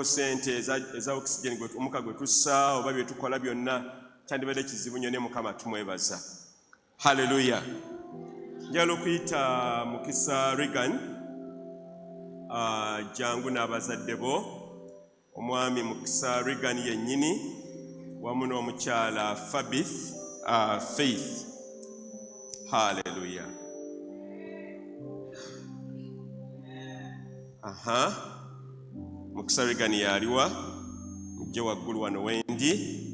sente eza oxygen omuka gwe tussa oba bye tukola byonna kyandibadde kizibu nnyo ne Mukama tumwebaza. Haleluya. Njagala okuyita Mukisa Reagan jangu n'abazadde bo, omwami Mukisa Reagan yennyini wamu n'omukyala Faith. Haleluya. Mukisa Reagan yaliwa mujje waggulu wano wendi.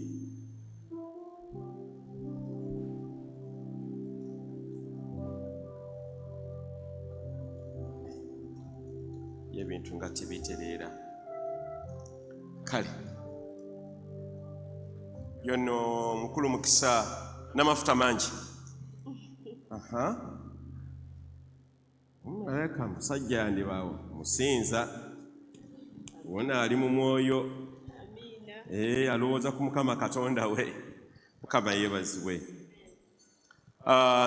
Ebintu nga tibitereera. Kale yono mukulu Mukisa n'amafuta mangi. Aleka musajja yandibaawo musinza wona ali mu mwoyo. Alowooza ku Mukama Katonda we. Mukama yeebazibwe.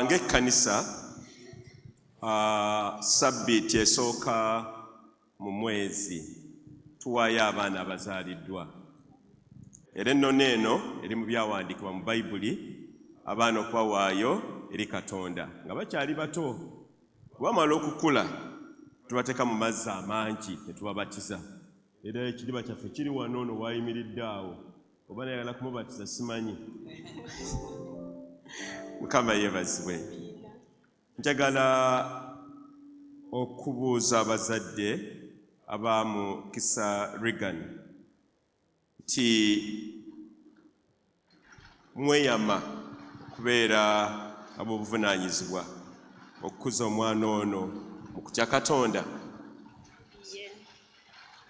Ng'ekkanisa sabbiiti esooka mu mwezi tuwaayo abaana abazaaliddwa. Era ennono eno eri mu byawandiikibwa mu Bayibuli abaana okubawaayo eri Katonda nga bakyali bato. Bwamala okukula tubateeka mu mazzi amangi ne tubabatiza. Era ekidiba kyaffe kiri wano ono waayimiridde awo. Oba nayagala kumubatiza simanyi. Mukama yeebazibwe. Njagala okubuuza abazadde aba Mukisa Reagan nti mweyama okubeera ab'obuvunaanyizibwa okukuza omwana ono mu kutya Katonda,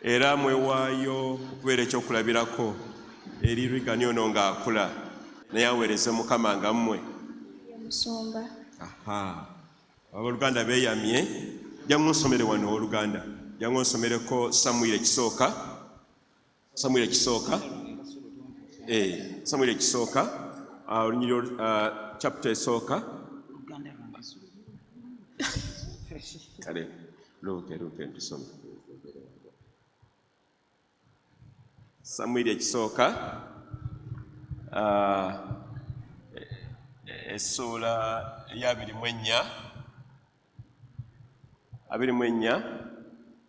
era mwewaayo okubeera ekyokulabirako eri Reagan ono ng'akula naye aweereze Mukama nga mmwe. Musumba. Abooluganda beeyamye. Jangu nsomere wano owooluganda. Jangu nsomereko Samuel ekisooka. Olunyiriro chapter esooka. Kale luuke ntusome. Samuel ekisooka essuula ya 24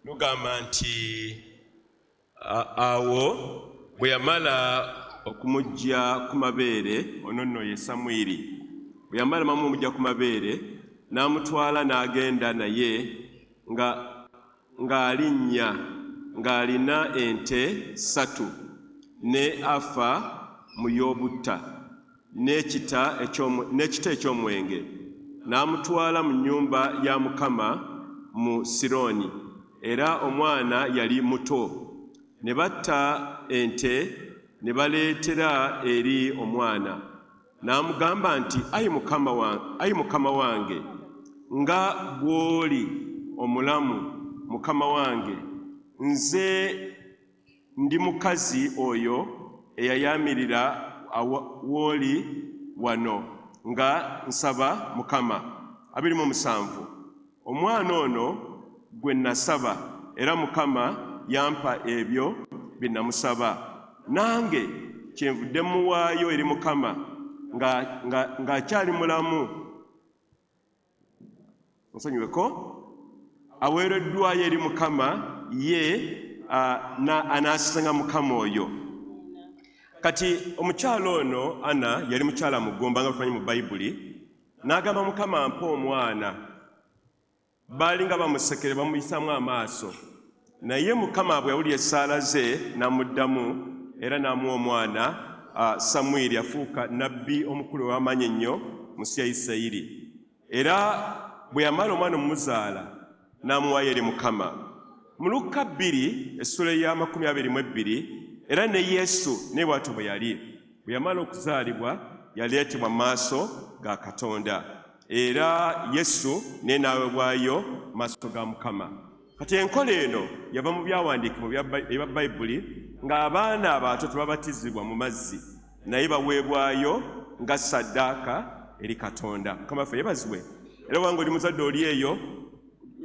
lugamba nti awo bwe yamala okumujja ku mabeere, ono nno ye Samwiri, bwe yamala mamu omujja ku mabeere n'amutwala n'agenda naye ng'alinnya ng'alina ente 3 ne afa mu y'obutta n'ekita eky'omwenge, n'amutwala mu nnyumba ya Mukama mu Sironi, era omwana yali muto. Ne batta ente ne baleetera eri omwana, n'amugamba nti ayi mukama wange, nga bw'oli omulamu mukama wange, nze ndi mukazi oyo eyayamirira w'oli wano nga nsaba Mukama. 27 Omwana ono gwe nasaba, era Mukama yampa ebyo bye namusaba, nange kyenvudde muwaayo eri Mukama ng'akyali mulamu. Nsonyiweko, aweereddwayo eri Mukama, ye anaasisanga Mukama oyo. Kati omukyala ono Ana yali mukyala mugumba nga tumanyi mu Bayibuli, n'agamba Mukama mpa omwana. Baali nga bamusekere bamuyisaamu amaaso, naye Mukama bwe yawulira essaala ze n'amuddamu, era n'amuwa omwana Samwiri, afuuka nabbi omukulu ow'amaanyi ennyo mu nsi ya Isirayiri. Era bwe yamala omwana omumuzaala n'amuwaayo eri Mukama. Mu Luka 2 essuula ya 22, era ne Yesu ne bw'atyo bwe yali. Bwe yamala okuzaalibwa yaleetebwa mu maaso ga Katonda, era Yesu ne n'aweebwayo maaso ga Mukama. Kati enkola eno yava mu byawandiikibwa ebya Bayibuli ng'abaana abato tebabatizibwa mu mazzi, naye baweebwayo nga ssaddaaka eri Katonda. Mukama waffe yeebazibwe. Era wanga oli muzadde oli eyo,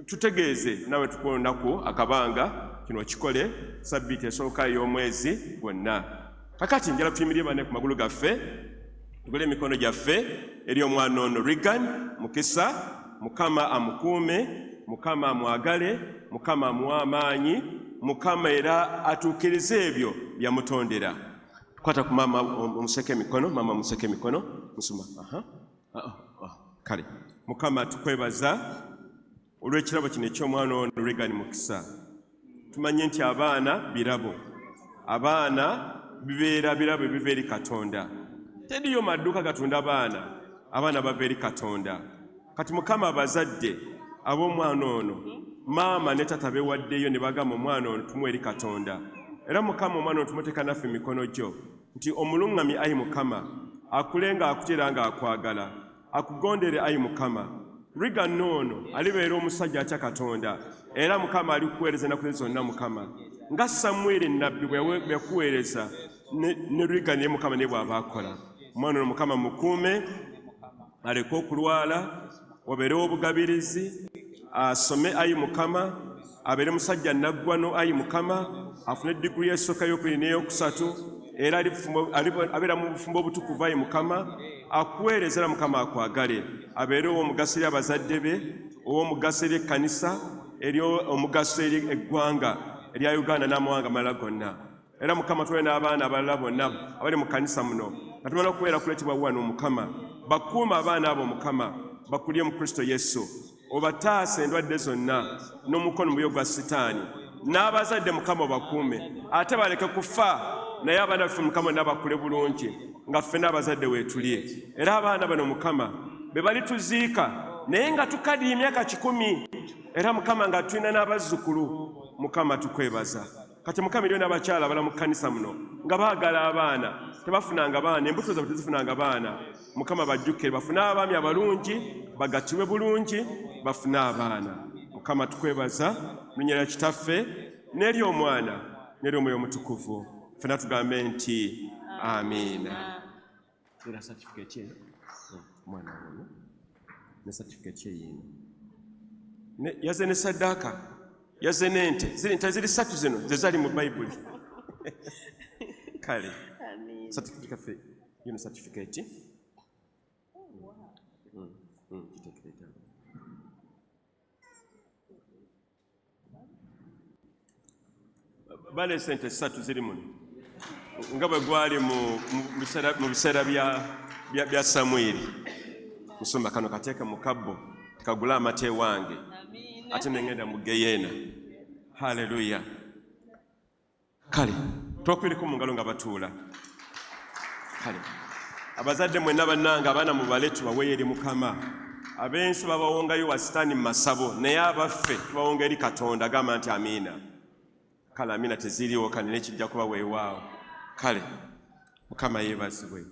tutegeeze nawe tukola olunaku akabanga kino kikole sabbiiti esooka ey'omwezi gwonna. Kakati njala tuyimirire banne ku magulu gaffe, tugole emikono gyaffe eri omwana ono Regan mukisa. Mukama amukuume, Mukama amwagale, Mukama amuwe amaanyi, Mukama era atuukirize ebyo byamutondera. Kwata ku mama omuseke emikono, mama museke emikono, musuma. Kale, Mukama tukwebaza olw'ekirabo kino eky'omwana ono Regan mukisa. Tumanye nti abaana birabo, abaana bibeera birabo ebiva eri Katonda. Teriyo maduuka gatunda abaana bava eri Katonda. Kati Mukama abazadde ab'omwana ono, maama ne tata beewaddeyo ne bagamba omwana ono tumuwe eri Katonda. Era Mukama omwana ono tumuteeka naffe emikono gyo nti omuluŋŋamyi ayi Mukama akule ng'akutera ng'akwagala, akugondere ayi Mukama. Regan ono alibeera omusajja atya Katonda, era Mukama alikuweereza ennaku zonna Mukama. Nga Samwiri nnabbi bwe yakuweereza ne Regan ye Mukama ne bw'aba akola. Omwana ono Mukama mukuume, aleke okulwala, wabeerewo obugabirizi, asome ayi Mukama, abeere musajja naggwano ayi Mukama, afune diguli esooka y'okubiri n'eyokusatu, era abeera mu bufumbo obutukuvu ayi Mukama, akuweereza era Mukama akwagale, abeere ow'omugaso eri abazadde be, ow'omugaso eri ekkanisa, eri omugaso eri eggwanga erya Uganda n'amawanga amalala gonna. Era Mukama tuwe n'abaana abalala bonna abali mu kkanisa muno nga tumala okubeera kuleetebwa wano Mukama, bakuuma abaana abo Mukama, bakulye mu Kristo Yesu, obataasa endwadde zonna n'omukono mu buyo gwa Sitaani. N'abazadde Mukama obakuume, ate baleke kufa, naye abaana baffe Mukama n'abakule bulungi nga ffe n'abazadde weetulye. Era abaana bano Mukama be balituziika naye nga tukaddiye emyaka 10, era Mukama nga tulina n'abazzukulu. Mukama tukwebaza. Kati Mukama eriyo n'abakyala abala mu kkanisa muno nga baagala abaana, tebafunanga baana, embuto zaabwe tezifunanga baana. Mukama bajjukire bafune abaami abalungi, bagattibwe bulungi, bafune abaana. Mukama tukwebaza mu linnya lya Kitaffe n'eri Omwana n'eri Omwoyo Omutukuvu, ffenna tugambe nti amiina. Era certificate ye omwana ono ne certificate ye yino yaze ne saddaaka, yaze n'ente, ziri 3 zino ze zali mu Bayibuli. Kale certificate yino certificate bale sente 3 ziri muno nga bwe gwali mu biseera bya Samwiri. Musumba kano kateeke mu kabbo kagula amate wange ate nengenda mu Geyeena. Haleluya. Kale twakwireko mu ngalo nga batuula. Kale abazadde mwenna bannanga abaana mubale tubaweyo eri Mukama. Abensi babawongayo wa Sitaani mu masabo, naye abaffe tubawonga eri Katonda. Gamba nti amiina. Kale amiina teziriwo kanene kijja kuba weewaawo. Kale Mukama yeebazibwe.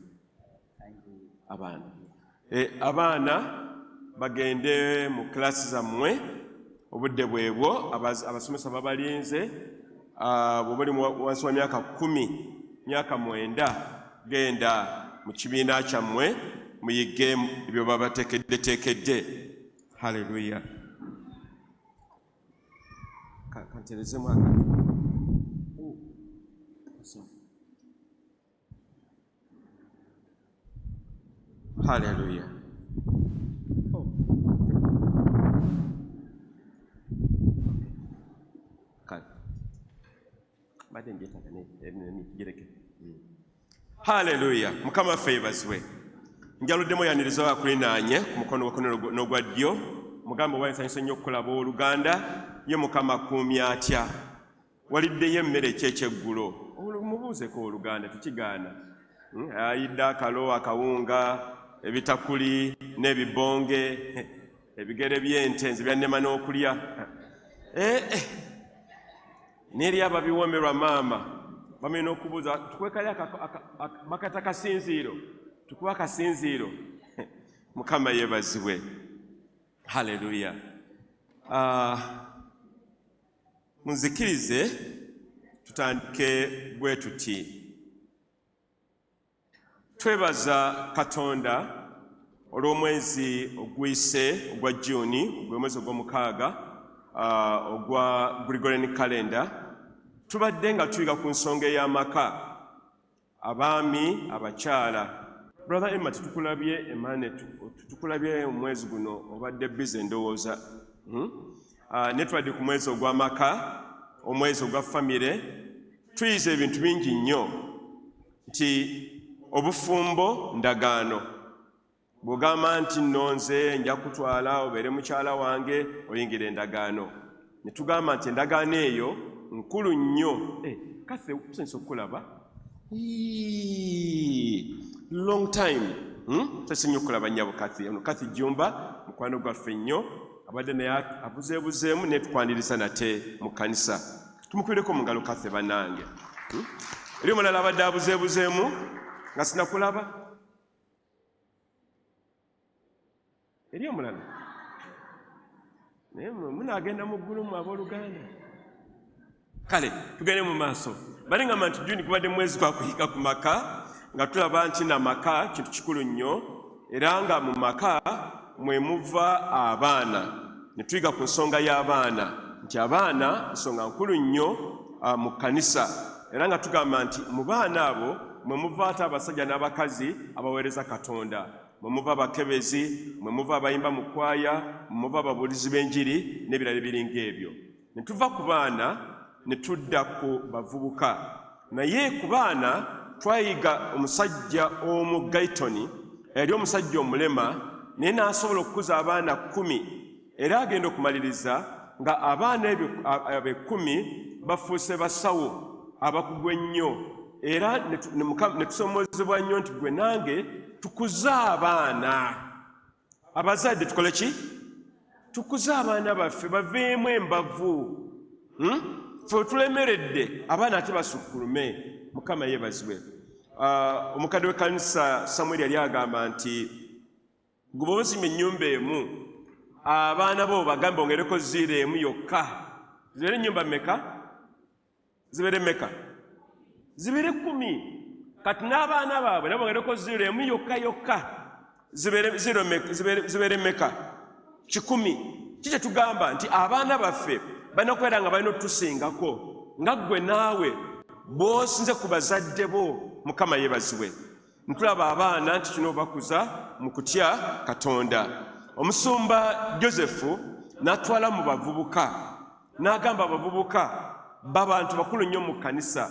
Abaana bagende mu klasi zammwe obudde bwebwo, abasomesa babalinze. Bw'obali wansi wa myaka 10, myaka 9, genda mu kibiina kyammwe muyige ebyo babateekedde. Haleluya. Kanterezemu akantu. Haleluya. Haleluya. Mukama ffe yeebazibwe. Njaluddemu yaniriza wakulinaanye ku mukono n'ogwa ddyo. Mugamba wansanyusa nnyo okukolaba Oluganda, ye Mukama akuumye atya. Waliddeyo emmere eky'ekyeggulo. Mubuuzeko Oluganda tukigaana. Ayidde akalo, akawunga, ebitakuli n'ebibonge, ebigere by'ente nze byannema n'okulya. N'eri ababiwomerwa maama bamenya n'okubuuza tukwekali bakata kasinziiro, tukuba kasinziiro. Mukama yeebazibwe. Haleluya. Munzikirize tutandike bwe tuti. Twebaza Katonda olw'omwezi oguyise ogwa Juni, ogw'omwezi ogw'omukaaga ogwa Gregorian calendar, tubadde nga tuyiga ku nsonga ey'amaka, abaami abakyala. Brother Emma, tukulabye Emmanuel, tukulabye omwezi guno obadde bize ndowooza. Ne tubadde ku mwezi ogw'amaka, omwezi ogwa famire. Tuyize ebintu bingi nnyo nti obufumbo ndagaano. Bw'ogamba nti nno nze nja kutwala obeere mukyala wange oyingira endagaano. Ne tugamba nti endagaano eyo nkulu nnyo. Kathe tusense okulaba. Long time. Tusenye okulaba nnyabo Kathe. Ono Kathe Jumba mukwano gwaffe nnyo. Abadde naye abuzeebuzeemu ne tukwaniriza nate mu kkanisa. Tumukwireko mu ngalo Kathe bannange. Eri omulala abadde abuzeebuzeemu nga sinakulaba. Eri omulala naye munaagenda mu ggulu mu abooluganda. Kale tugende mu maaso. Bali ngamba nti Juni kubadde mwezi gwa kuyiga ku maka, nga tulaba nti namaka kintu kikulu nnyo, era nga mu maka mwe muva abaana. Ne tuyiga ku nsonga y'abaana nti abaana nsonga nkulu nnyo mu kkanisa, era nga tugamba nti mu baana abo mwe muva ate abasajja n'abakazi abaweereza Katonda. Mwe muva abakebezi, mwe muva abayimba mu kwaya, mwe muva ababuulizi b'enjiri n'ebirala ebiringa ebyo. Ne tuva ku baana ne tudda ku bavubuka. Naye ku baana twayiga omusajja omu Gayitoni, yali omusajja omulema naye n'asobola okukuza abaana 10, era agenda okumaliriza nga abaana ebyo 10 bafuuse basawo abakugu ennyo, era ne tusomoozebwa nnyo nti gwe nange tukuze abaana. Abazadde tukole ki? Tukuze abaana baffe baveemu embavu. Ffe tulemeredde abaana ate basukkulume. Mukama yeebazibwe. Omukadde w'ekkanisa Samuel yali agamba nti gwe bw'oba ozimba ennyumba emu, abaana bo bagambe ongereko ziira emu yokka. Zibeere ennyumba mmeka? Zibeere mmeka? Zibeere 10. Kati n'abaana baabwe nabo bongereko ziira emu yokka. Zibeere mmeka? 10. Kiki tugamba nti abaana baffe balina okubeera nga balina otusingako nga ggwe naawe bw'osinze ku bazadde bo. Mukama yeebazibwe. Ntulaba abaana nti kino bakuza mu kutya Katonda. Omusumba Josefu n'atwala mu bavubuka, n'agamba abavubuka babantu bakulu nnyo mu kkanisa,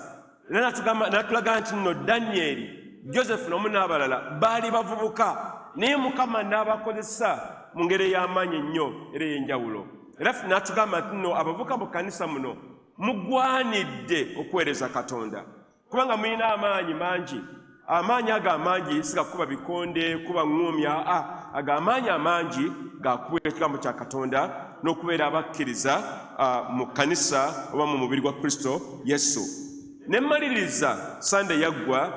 era n'atulaga nti nno Danyeri, Josefu n'omu n'abalala baali bavubuka, naye Mukama n'abakozesa mu ngeri ey'amaanyi ennyo era ey'enjawulo. Era n'atugamba nti nno abavubuka mu kkanisa muno mugwanidde okuweereza Katonda, kubanga mulina amaanyi mangi. Amaanyi ago amangi si gakuba bikonde, kuba ŋŋumya, ago amaanyi amangi gakuba ekigambo kya Katonda n'okubeera abakkiriza mu kkanisa oba mu mubiri gwa Kristo Yesu. Ne mmaliriza Sande yaggwa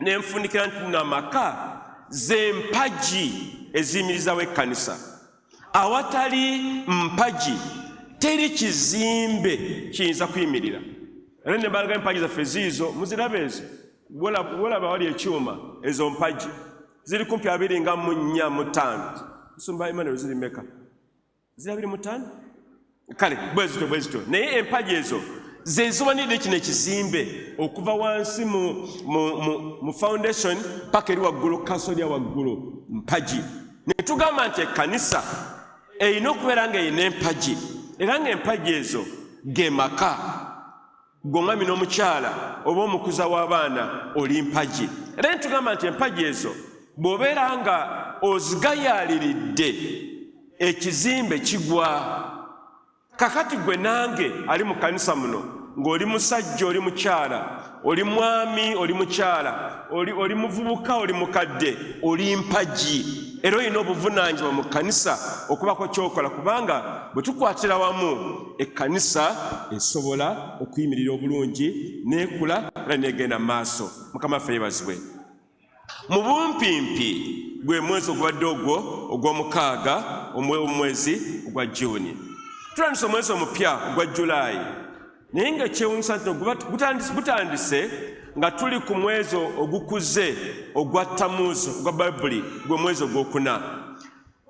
ne nfunikira nti namaka ze mpagi eziyimirizawo ekkanisa. Awatali mpagi teri kizimbe kiyinza kuyimirira. Era ne mbalaga empagi zaffe ziizo muziraba ezo. Wolaba wali ekyuma ezo mpagi ziri kumpi 24-5. Musumba Emmanuel ziri meka? Ziri 25? Kale bwe zityo. Naye empagi ezo ze ziwanidde kino ekizimbe okuva wansi mu foundation paka eri waggulu, kasolya waggulu, mpagi. Ne tugamba nti ekkanisa erina okubeera nga erina empagi, era ng'empagi ezo ge maka. Gw'omwami n'omukyala oba omukuza w'abaana oli mpagi. Era ntugamba nti empagi ezo bw'obeera nga ozigayaaliridde ekizimbe kigwa. Kakati gwe nange ali mu kkanisa muno ng'oli musajja, oli mukyala, oli mwami, oli mukyala, oli muvubuka, oli mukadde, oli mpagi. Era olina obuvunaanyizibwa mu kkanisa okubako ky'okola, kubanga bwe tukwatira wamu ekkanisa esobola okuyimirira obulungi n'ekula era n'egenda mu maaso. Mukama waffe yeebazibwe. Mu bumpimpi gwe mwezi ogubadde ogwo ogw'omukaaga, omwezi ogwa Juni. Tulandise omwezi omupya ogwa Julaayi, naye nga ekyewuunyisa nti gutandise nga tuli ku mwezi ogukuze ogwa Tamuuzi ogwa Bayibuli, gwe mwezi ogwokuna.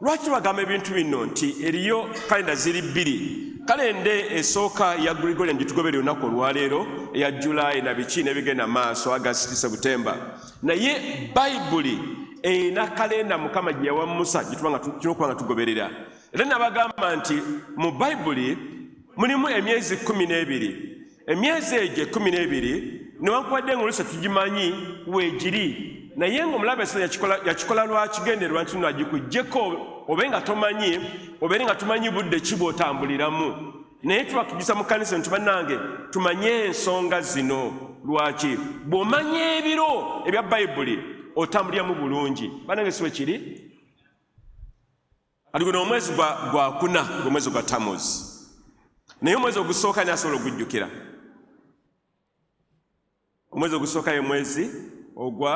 Lwaki bagamba ebintu bino nti eriyo kalenda ziri 2? kalende esooka ya Gregorian gitugobera olunaku olwaleero eya July na biki nebigenda maaso August September naye Bayibuli erina kalenda Mukama gye yawa Musa gitunokuba nga tugoberera era nabagamba nti mu Bayibuli mulimu emyezi 12 emyezi egyo 12 newankubadde ng'oluusi tugimanyi weegiri naye ng'omulabe yakikola lwakigendererwa nti agikugjeko obe nga tomanyi obeere nga tumanyi budde ki bw'otambuliramu naye tubakugisa mu kkanisa nti bannange tumanye ensonga zino lwaki bw'omanya ebiro ebya Bayibuli otambuliramu bulungi bannange siwe kiri kati guno omwezi gwa kuna omwezi gwa Tammuz naye omwezi ogusooka nasobola okugujjukira omwezi ogusooka ye mwezi ogwa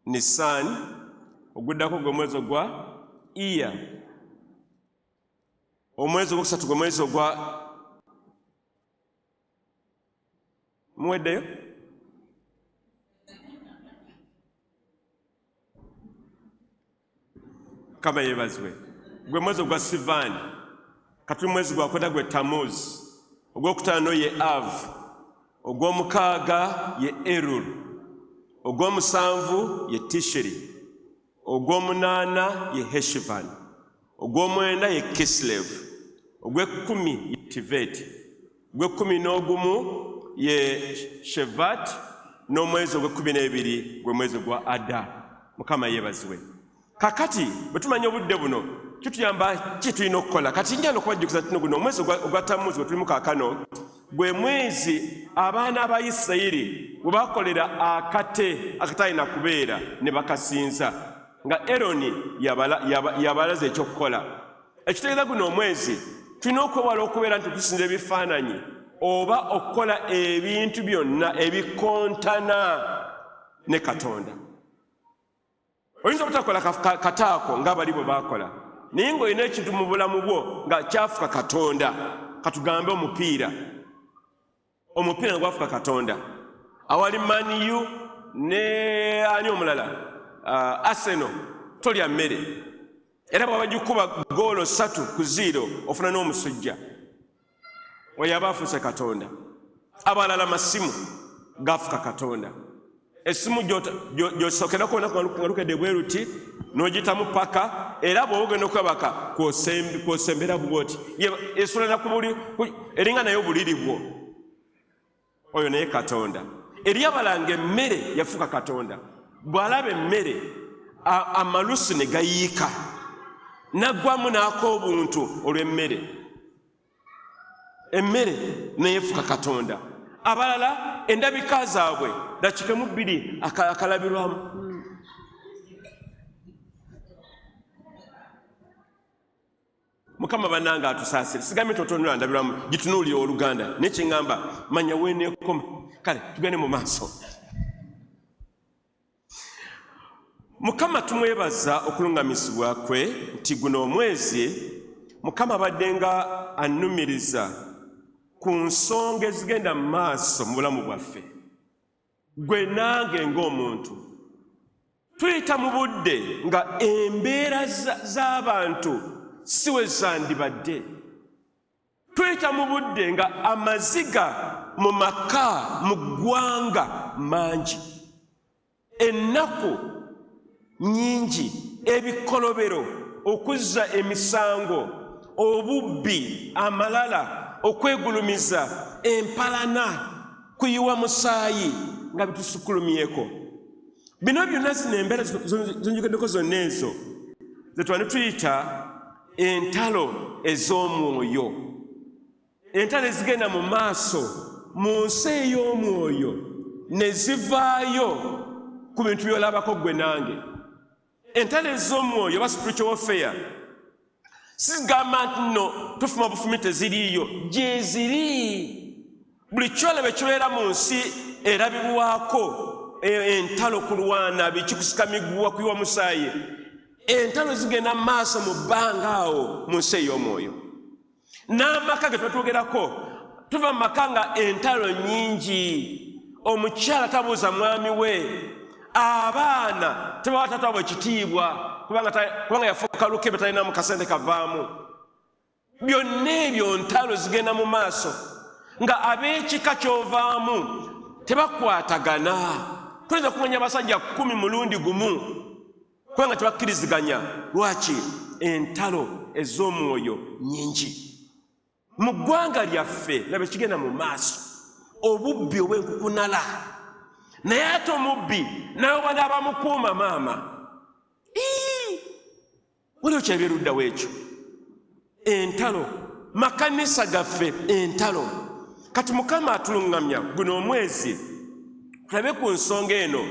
Nisan oguddako gwe mwezi ogwa Iya omwezi ogwokusatu gwe mwezi ogwa muweddeyo kama yebazwe gwe mwezi ogwa Sivan kati mwezi gwa kwenda gwe Tammuz ogwokutaano ye Av ogw'omukaaga ye Elul ogw'omusanvu ye Tishri ogw'omunaana ye Heshvan ogw'omwenda ye Kislev ogw'ekkumi ye Tivet ogw'ekkumi n'ogumu ye Shevat n'omwezi ogw'ekkumi n'ebiri gwe mwezi gwa Adar Mukama yeebazibwe kakati bwe tumanya obudde buno kituyamba ki tulina okukola kati njana okubajjukiza nti guno omwezi ogwa Tammuz gwe tulimu kaakano gwe mwezi abaana ba Isirayiri bwe bakolera akate akatalina kubeera ne bakasinza nga Eroni yabalaza ekyokukola ekitegeeza guno omwezi tulina okwewala okubeera nti tusinza ebifaananyi oba okukola ebintu byonna ebikontana ne Katonda oyinza obutakola kataako ng'abali bwe baakola naye ng'olina ekintu mu bulamu bwo nga kyafuka Katonda katugambe omupiira nga gwafuka Katonda awali Man U ne ani omulala Arsenal tolya mmere era bw'aba gikuba goolo 3-0 ofuna n'omusujja oyo aba afuuse Katonda abalala masimu gafuka Katonda essimu gy'osookerako nga lukedde bwe ruti n'ogiyitamu paka era bw'oba ogenda okwebaka kw'osembera bw'oti esulana eringa naye obuliri bwo oyo naye Katonda eri abalanga emmere yafuuka Katonda bw'alaba emmere amalusu ne gayiika naggwamu n'ak'obuntu olw'emmere emmere neyefuuka Katonda abalala endabika zaabwe dakikemu 2 akalabirwamu Mukama bannange atusaasire sigambye totonera ndabiramu gitunuulira Oluganda naye kyeŋŋamba manya weeneekoma kale tugende mu maaso Mukama tumwebaza okulungamizibwa kwe nti guno omwezi Mukama abadde nga annumiriza ku nsonga ezigenda mu maaso mu bulamu bwaffe gwe nange ng'omuntu tuyita mu budde nga embeera z'abantu si we zandibadde tuyita mu budde nga amaziga mu maka mu ggwanga mangi ennaku nyingi ebikolobero okuzza emisango obubbi amalala okwegulumiza empalana kuyiwa musaayi nga bitusukulumyeko bino byonna zino embeera zonjogeddeko zonna ezo zetwani tuyita entalo ez'omwoyo entalo ezigenda mu maaso mu nsi ey'omwoyo ne zivaayo ku bintu by'olabako gwe nange entalo ez'omwoyo oba spiritual warfare sigamba nti nno tufuma bufumi teziriiyo gye ziri buli kyolaba ekibeera mu nsi erabibwako entalo kulwana biki kusika miguwa kuyiwa musaayi entalo zigenda mu maaso mu bbanga awo mu nsi ey'omwoyo n'amaka ge twetwogerako tuva mu maka nga entalo nnyingi omukyala tabuuza mwami we abaana tebawa taata wabwe ekitiibwa kubanga yafuuka lukebe talinamu kasente kavaamu byonna ebyo ntalo zigenda mu maaso nga ab'ekika ky'ovaamu tebakwatagana. Tuyinza kumanya abasajja 10 mulundi gumu kubanga tebakkiriziganya. Lwaki? Entalo ez'omwoyo nnyingi mu ggwanga lyaffe. Laba ekigenda mu maaso, obubbi obw'enkukunala. Naye ate omubbi naye oba n'abamukuuma maama. Waliwo kyebiruddawo ekyo. Entalo, makanisa gaffe entalo. Kati Mukama atuluŋŋamya guno omwezi tulabe ku nsonga eno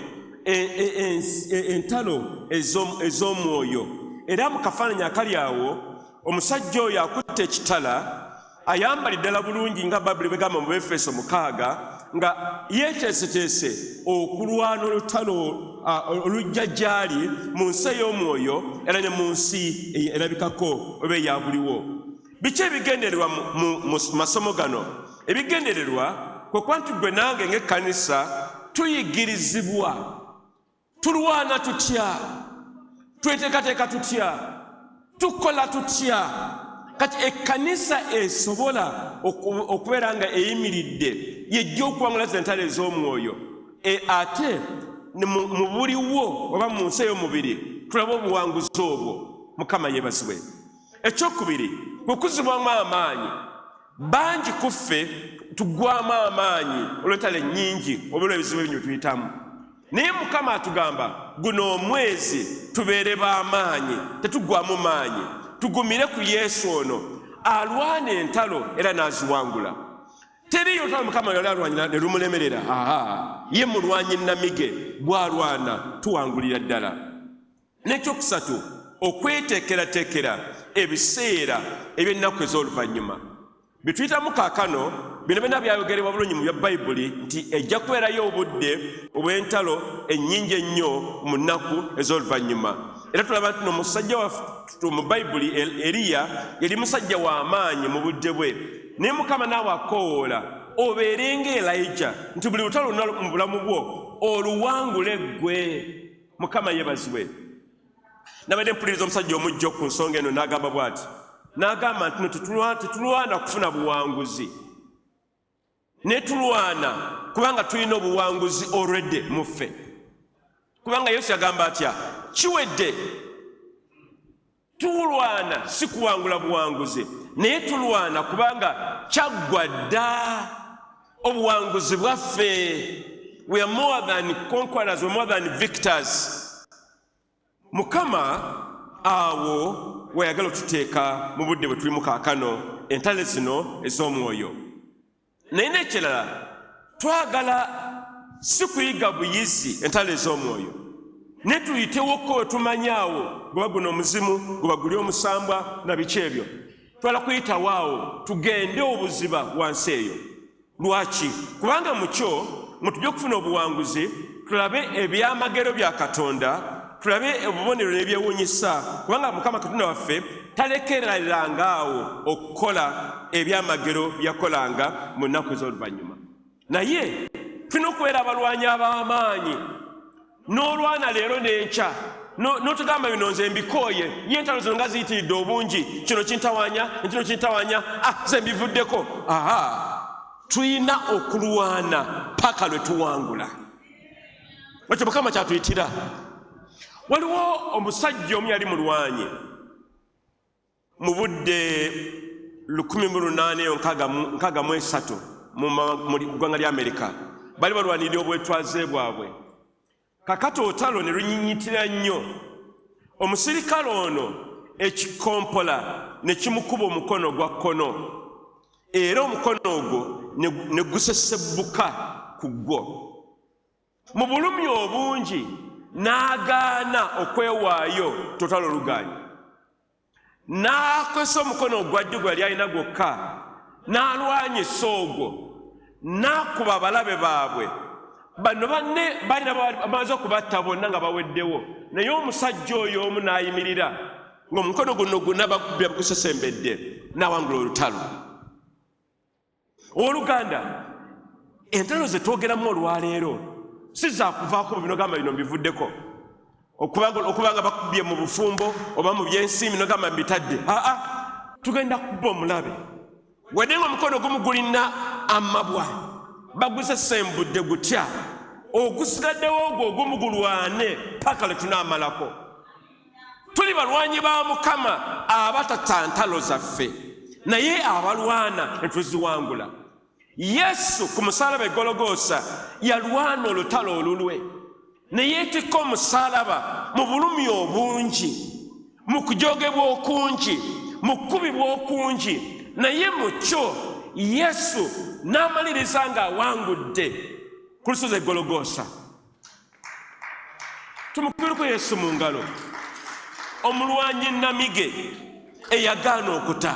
entalo ez'omwoyo. Era mu kafaananyi akali awo omusajja oyo akutte ekitala, ayambali ddala bulungi nga Bayibuli bw'egamba mu Efeso 6 nga yeeteeseteese okulwana olutalo olujja gy'ali mu nsi ey'omwoyo era ne mu nsi erabikako oba eyabuliwo. Biki ebigendererwa mu masomo gano? Ebigendererwa kwe kuba nti gwe nange ng'ekkanisa tuyigirizibwa tulwana tutya, tweteekateeka tutya, tukola tutya. Kati ekkanisa esobola okubeera nga eyimiridde yejja okuwangula entalo ez'omwoyo, ate mu buliwo oba mu nsi ey'omubiri tulabe obuwanguzi obwo. Mukama yeebazibwe. Ekyokubiri kwe kuzibwamu amaanyi. Bangi ku ffe tuggwamu amaanyi olw'entalo ennyingi oba olw'ebizibu ebingi bye tuyitamu. Naye Mukama atugamba guno omwezi tubeere b'amaanyi, tetuggwamu maanyi. Tugumire ku Yesu ono alwana entalo era n'aziwangula. Teriyo lutalo Mukama yali alwanyira ne lumulemerera. Ye mulwanyi namige, bw'alwana tuwangulira ddala. N'ekyokusatu, okweteekerateekera ebiseera eby'ennaku ez'oluvannyuma. Bye tuyitamu kaakano bino byonna byayogerebwa bulungi mu bya Bayibuli nti ejja kubeerayo obudde obw'entalo ennyingi ennyo mu nnaku ez'oluvannyuma. Era tulaba nti omusajja waffe mu Bayibuli Eriya yali musajja w'amaanyi mu budde bwe. Naye Mukama naawe akoowoola obeere nga Elijah nti buli lutalo lwonna mu bulamu bwo oluwangule ggwe. Mukama yeebazibwe. Nabadde mpuliriza omusajja omujjo ku nsonga eno n'agamba bw'ati. N'agamba nti tetulwana kufuna buwanguzi, naye tulwana kubanga tulina obuwanguzi already mu ffe. Kubanga Yesu yagamba atya, kiwedde. Tulwana si kuwangula buwanguzi, naye tulwana kubanga kyaggwa dda obuwanguzi bwaffe. We are more than conquerors, we are more than victors. Mukama awo weyagala otuteeka mu budde bwe tulimu kaakano, entalo zino ez'omwoyo. Naye n'ekirala twagala si kuyiga buyizi entalo ez'omwoyo, naye tuyitewoko tumanyaawo goba guno omuzimu goba guli omusambwa na biki ebyo. Twala kuyitawo awo tugende obuziba wansi eyo. Lwaki? Kubanga mu kyo mutujja okufuna obuwanguzi, tulabe ebyamagero bya Katonda, tulabe obubonero n'ebyewuunyisa. Kubanga Mukama Katonda waffe talekereranga awo okukola ebyamagero byakolanga mu nnaku ez'oluvannyuma. Naye tulina okubeera abalwanyi ab'amaanyi. N'olwana leero n'enkya n'otugamba bino nze mbikooye, ye entalo zino nga ziyitiridde obungi, kino kintawanya, kino kintawanya, ze mbivuddeko. Tulina okulwana paka lwe tuwangula. Ekyo Mukama kyatuyitira. Waliwo omusajja omu yali mulwanyi mu budde 1863 mu ggwanga lya Amerika. Bali balwanirira obwetwaze bwabwe. Kakati olutalo ne lunyinyitira nnyo. Omusirikale ono ekikompola ne kimukuba omukono gwa kkono, era omukono ogwo ne gusesebbuka ku gwo. Mu bulumi obungi n'agaana okwewaayo totalo olugaanyi. N'akozesa omukono ogwa ddyo gwe yali alina gwokka, n'alwanyisa ogwo, n'akuba abalabe baabwe. Bano banne balina bamaze okubatta bonna nga baweddewo, naye omusajja oyo omu n'ayimirira ng'omukono guno gwonna bagusesembedde, n'awangula olutalo. Owooluganda, entalo ze twogeramu olwaleero si zaakuvaako bino gamba bino mbivuddeko, okubanga bakubye mu bufumbo oba mu byensiimi no gamba mbitadde. tugenda kuba omulabe wadde ng'omukono gumu gulina amabwa bagusesembudde gutya ogusigaddewo ogwo ogumu gulwane paka lwe tunaamalako. Tuli balwanyi ba Mukama abatatta ntalo zaffe naye abalwana ne tuziwangula. Yesu ku musalaba e Gologoosa yalwana olutalo olulwe ne yeetikka omusalaba mu bulumi obungi, mu kujogebwa okungi, mu kkubibwa okungi, naye mu kyo Yesu n'amaliriza ng'awangudde ku lusozi e Gologoosa. Tumukubireko Yesu mu ngalo, omulwanyi namige eyagaana okuta.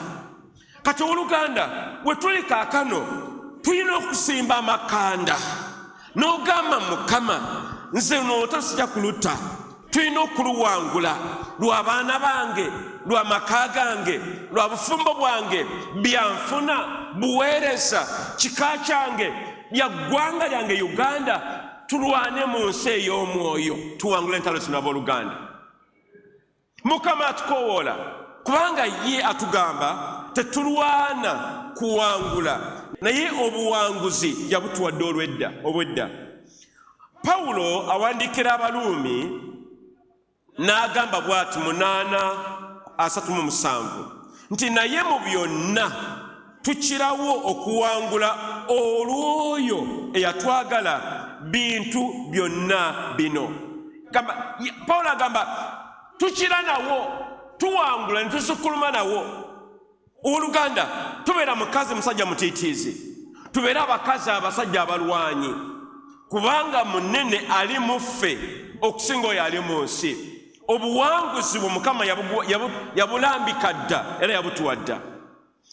Kati oluganda we tuli kaakano tulina okusimba amakanda n'ogamba Mukama nze n'otalo sijja kuluta, tulina okuluwangula lwa baana bange, lwa maka gange, lwa bufumbo bwange, byanfuna, buweereza, kika kyange, lya ggwanga lyange Uganda. Tulwane mu nsi ey'omwoyo tuwangule entalo zino abooluganda. Mukama atukoowoola kubanga ye atugamba tetulwana kuwangula naye obuwanguzi yabutuwadde obwedda. Pawulo awandiikira Abaluumi n'agamba bw'ati mu 8:37 nti naye mu byonna tukirawo okuwangula olw'oyo eyatwagala bintu byonna bino. Pawulo agamba tukira nawo, tuwangula ne tusukkuluma nawo. Oluganda tubeera mukazi musajja mutiitiizi, tubeera abakazi abasajja abalwanyi, kubanga munene ali mu ffe okusinga oyo ali mu nsi. Obuwanguzi bwe Mukama yabulambika dda era yabutuwadda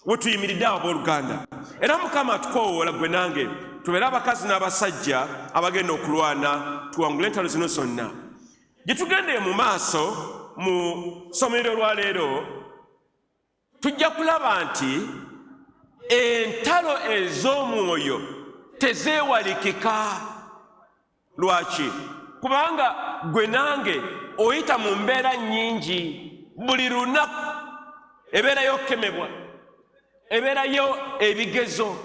we tuyimiridde abooluganda. Era Mukama atukoowoola gwe nange tubeere abakazi n'abasajja abagenda okulwana tuwangule entalo zino zonna. Gye tugendeye mu maaso mu ssomero lwa leero tujja kulaba nti entalo ez'omwoyo tezeewalikika. Lwaki? Kubanga gwe nange oyita mu mbeera nnyingi buli lunaku, ebeerayo okukemebwa, ebeerayo ebigezo,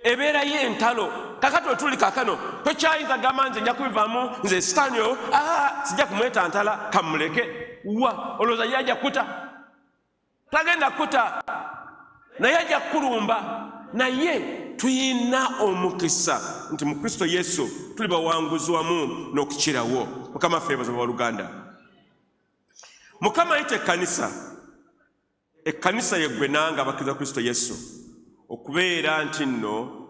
ebeerayo entalo. Kakati otuli kaakano tokyayinza gamba nze nja kubivaamu, nze sitaani oyo sijja kumwetantala kamuleke. Wa olowooza ye ajja kuta? Tagenda kuta naye ajja kulumba. Naye tuyina omukisa nti mu Kristo Yesu tuli bawanguzi wamu n'okukirawo. Mukama ffe baza booluganda. Mukama ayita ekkanisa ye gwe nange abakkiriza Kristo Yesu okubeera nti nno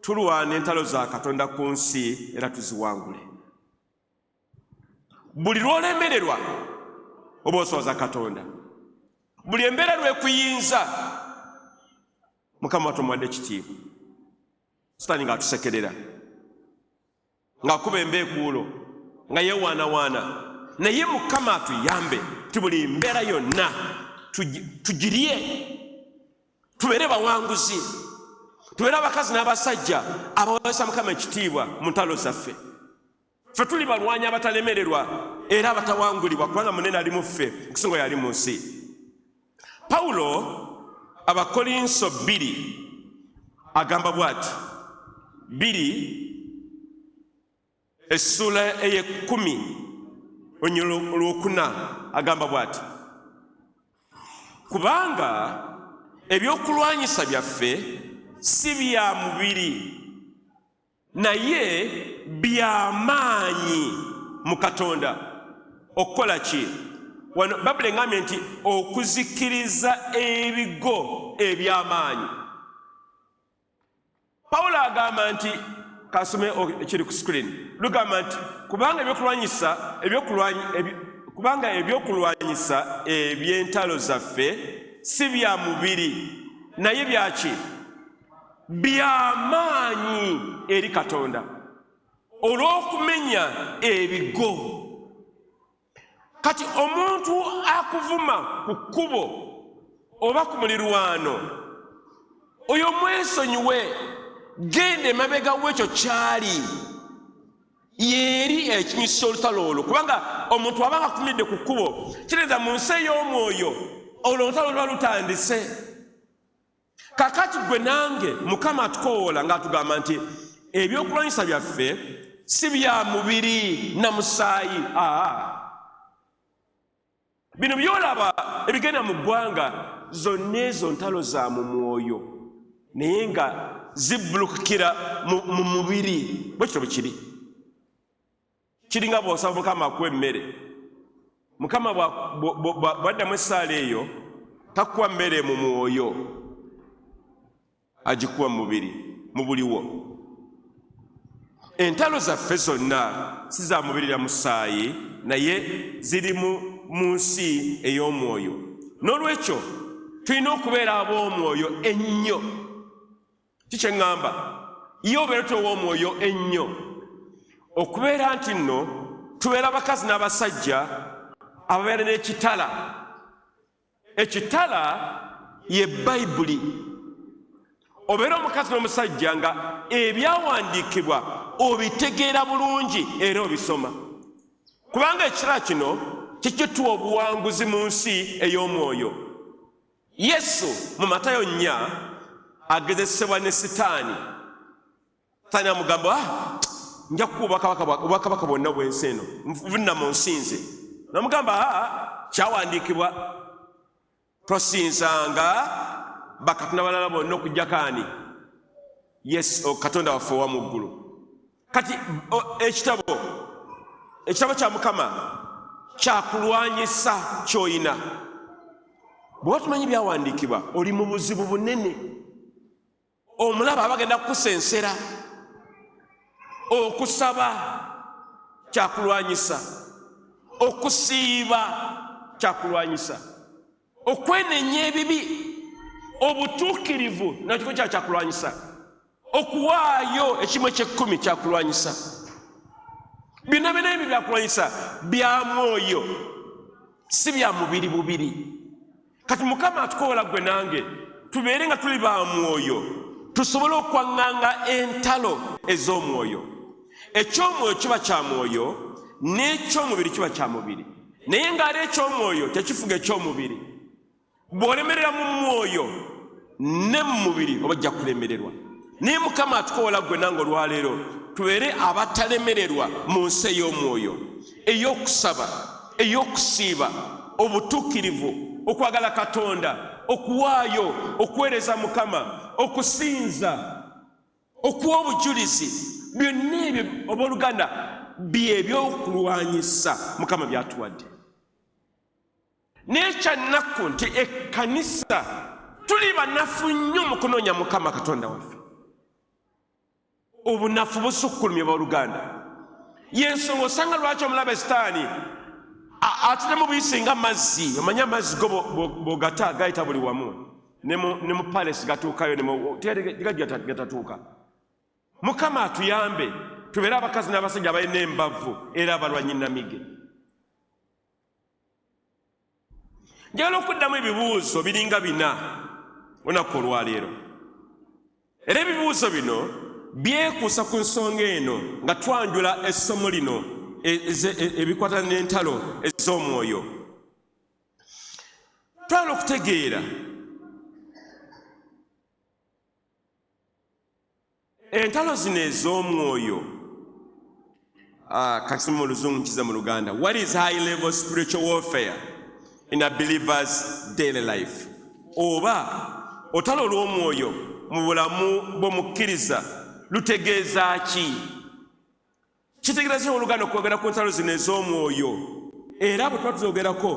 tulwana entalo za Katonda ku nsi era tuziwangule. Buli lw'olemererwa oba oswaza Katonda, buli embeera lw'ekuyinza, Mukama watumuwadde ekitiibwa. Sitaani ng'atusekerera, ng'akuba embeekuulo, nga yeewaanawaana, naye Mukama atuyambe ti buli mbeera yonna tugirye, tubeere bawanguzi, tubeere abakazi n'abasajja abaweesa Mukama ekitiibwa mu ntalo zaffe. Ffe tuli balwanyi abatalemererwa era abatawangulibwa kubanga munene ali mu ffe okusinga oyo ali mu nsi. Pawulo Abakolinso 2 agamba bw'ati, 2:10 olwokuna agamba bw'ati, kubanga ebyokulwanyisa byaffe si bya mubiri naye by'amaanyi mu Katonda. Okukola ki? Wano Babula engambye nti okuzikiriza ebigo eby'amaanyi. Pawulo agamba nti, kasome ekiri ku screen, lugamba nti kubanga ebyokulwanyisa eby'entalo zaffe si bya mubiri naye byaki? By'amaanyi eri Katonda olw'okumenya ebigo. Kati omuntu akuvuma ku kkubo oba ku mulirwano, oyo mwesonyiwe, genda emabega w'ekyo kyali yeri ekinyisa olutalo olwo. Kubanga omuntu abanga akumidde ku kkubo, kireza mu nsi ey'omwoyo olutalo lwa lutandise. Kakati gwe nange Mukama atukoola ng'atugamba nti ebyokulwanyisa byaffe si bya mubiri na musaayi. Bino byolaba ebigenda mu ggwanga zonna ezo ntalo za mu mwoyo naye nga zibbulukira mu mubiri. Bwe kityo bwe kiri. Kiri nga bw'osaba Mukama akuwa emmere. Mukama bw'addamu essaala eyo takuwa mmere mu mwoyo, agikuwa mu mubiri, mu buliwo. Entalo zaffe zonna si za mubiri na musaayi naye ziri mu nsi ey'omwoyo. N'olwekyo tulina okubeera ab'omwoyo ennyo. Kikye ŋŋamba, ye obeera ow'omwoyo ennyo, okubeera nti nno tubeera abakazi n'abasajja ababeera n'ekitala. Ekitala ye Bayibuli. Obeera omukazi n'omusajja nga ebyawandiikibwa obitegeera bulungi era obisoma, kubanga ekitala kino kikituwa obuwanguzi mu nsi ey'omwoyo. Yesu mu Matayo 4 agezesebwa ne Sitaani. Sitaani amugamba, nja kukuwa obwakabaka bwonna bw'ensi eno, nvunna mu nsinze. N'amugamba, kyawandiikibwa, tosinzanga bakatonda balala bonna okujjako ani? Yesu, Katonda waffe owa mu ggulu. Kati ekitabo kya Mukama kyakulwanyisa ky'oyina. Bw'oba tumanyi byawandiikibwa oli mu buzibu bunene. Omulaba abagenda kukusensera. Okusaba kyakulwanyisa. Okusiiba kyakulwanyisa. Okwenenya ebibi, obutuukirivu nakyo kyakulwanyisa. Okuwaayo ekimu eky'ekkumi kyakulwanyisa. Bino ebyo byakulwanyisa bya mwoyo, si bya mubiri bubiri. Kati Mukama atukoola gwe nange tubeere nga tuli ba mwoyo, tusobole okwaŋŋanga entalo ez'omwoyo. Eky'omwoyo kiba kya mwoyo, n'eky'omubiri kiba kya mubiri. Naye ng'ali eky'omwoyo tekifuga eky'omubiri. Bw'olemerera mu mwoyo ne mu mubiri obajja kulemererwa. Naye Mukama atukoola gwe nange olwaleero tubeere abatalemererwa mu nsi ey'omwoyo, ey'okusaba, ey'okusiiba, obutuukirivu, okwagala Katonda, okuwaayo, okuweereza Mukama, okusinza, okuwa obujulizi. Byonna ebyo obooluganda by'ebyokulwanyisa Mukama byatuwadde. N'ekyannaku nti ekkanisa tuli banafu nnyo mu kunoonya Mukama Katonda waffe. Obunafu busukkulumye booluganda. Y'ensonga osanga lwaki omulaba Sitaani atudde mu buyisi nga mazzi. Omanye amazzi go bw'ogata gayita buli wamu, ne mu palesi gatuukayo gatatuuka. Mukama atuyambe tubeere abakazi n'abasajja abalina embavu era abalwanyi namige. Njagala okuddamu ebibuuzo biringa 4 olunaku olwaleero. Era ebibuuzo bino byekuusa ku nsonga eno nga twanjula essomo lino ebikwata n'entalo ez'omwoyo. Twala okutegeera entalo zino ez'omwoyo. Kasimo mu Luzungu nkiza mu Luganda. What is high level spiritual warfare in a believer's daily life? Oba otalo olw'omwoyo mu bulamu bw'omukkiriza lutegeeza ki? Kitegeeza oluganda okwogera ku ntalo zino ez'omwoyo, era bwe tuba tuzogerako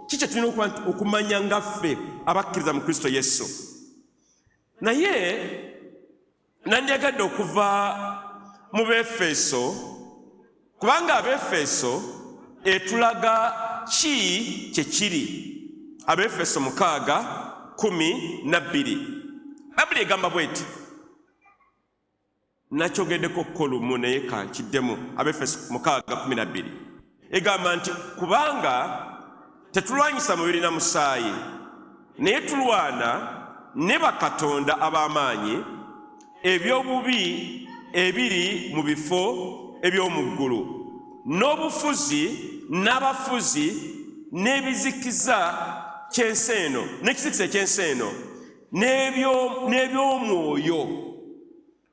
kiki tulina okumanya ngaffe abakkiriza mu Kristo Yesu. Naye nandyagadde okuva mu Befeso, kubanga Abefeso etulaga ki kyekiri. Abefeso 6:12 Babuli egamba bweti, nakyogeddeko kolumu naye kankiddemu. Abefeso 6:12 egamba nti kubanga tetulwanyisa mubiri na musaayi, naye tulwana ne bakatonda ab'amaanyi, eby'obubi ebiri mu bifo eby'omu ggulu, n'obufuzi n'abafuzi, n'ebizikiza ky'ensi eno n'ekisikisa eky'ensi eno n'ebyomwoyo.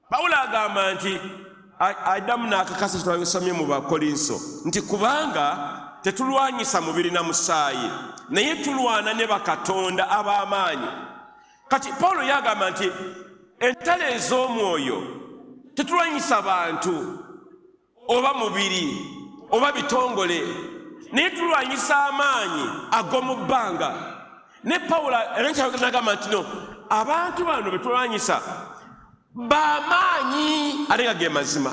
Pawulo agamba nti addamu n'akakasa twasomye mu Bakolinso nti kubanga tetulwanyisa mubiri na musaayi naye tulwana ne bakatonda ab'amaanyi. Kati Pawulo yagamba nti entalo ez'omwoyo tetulwanyisa bantu oba mubiri oba bitongole naye tulwanyisa amaanyi ag'omu bbanga. Ne Pawulo nagamba nti no, abantu bano betulwanyisa b'amaanyi ate nga ge mazima.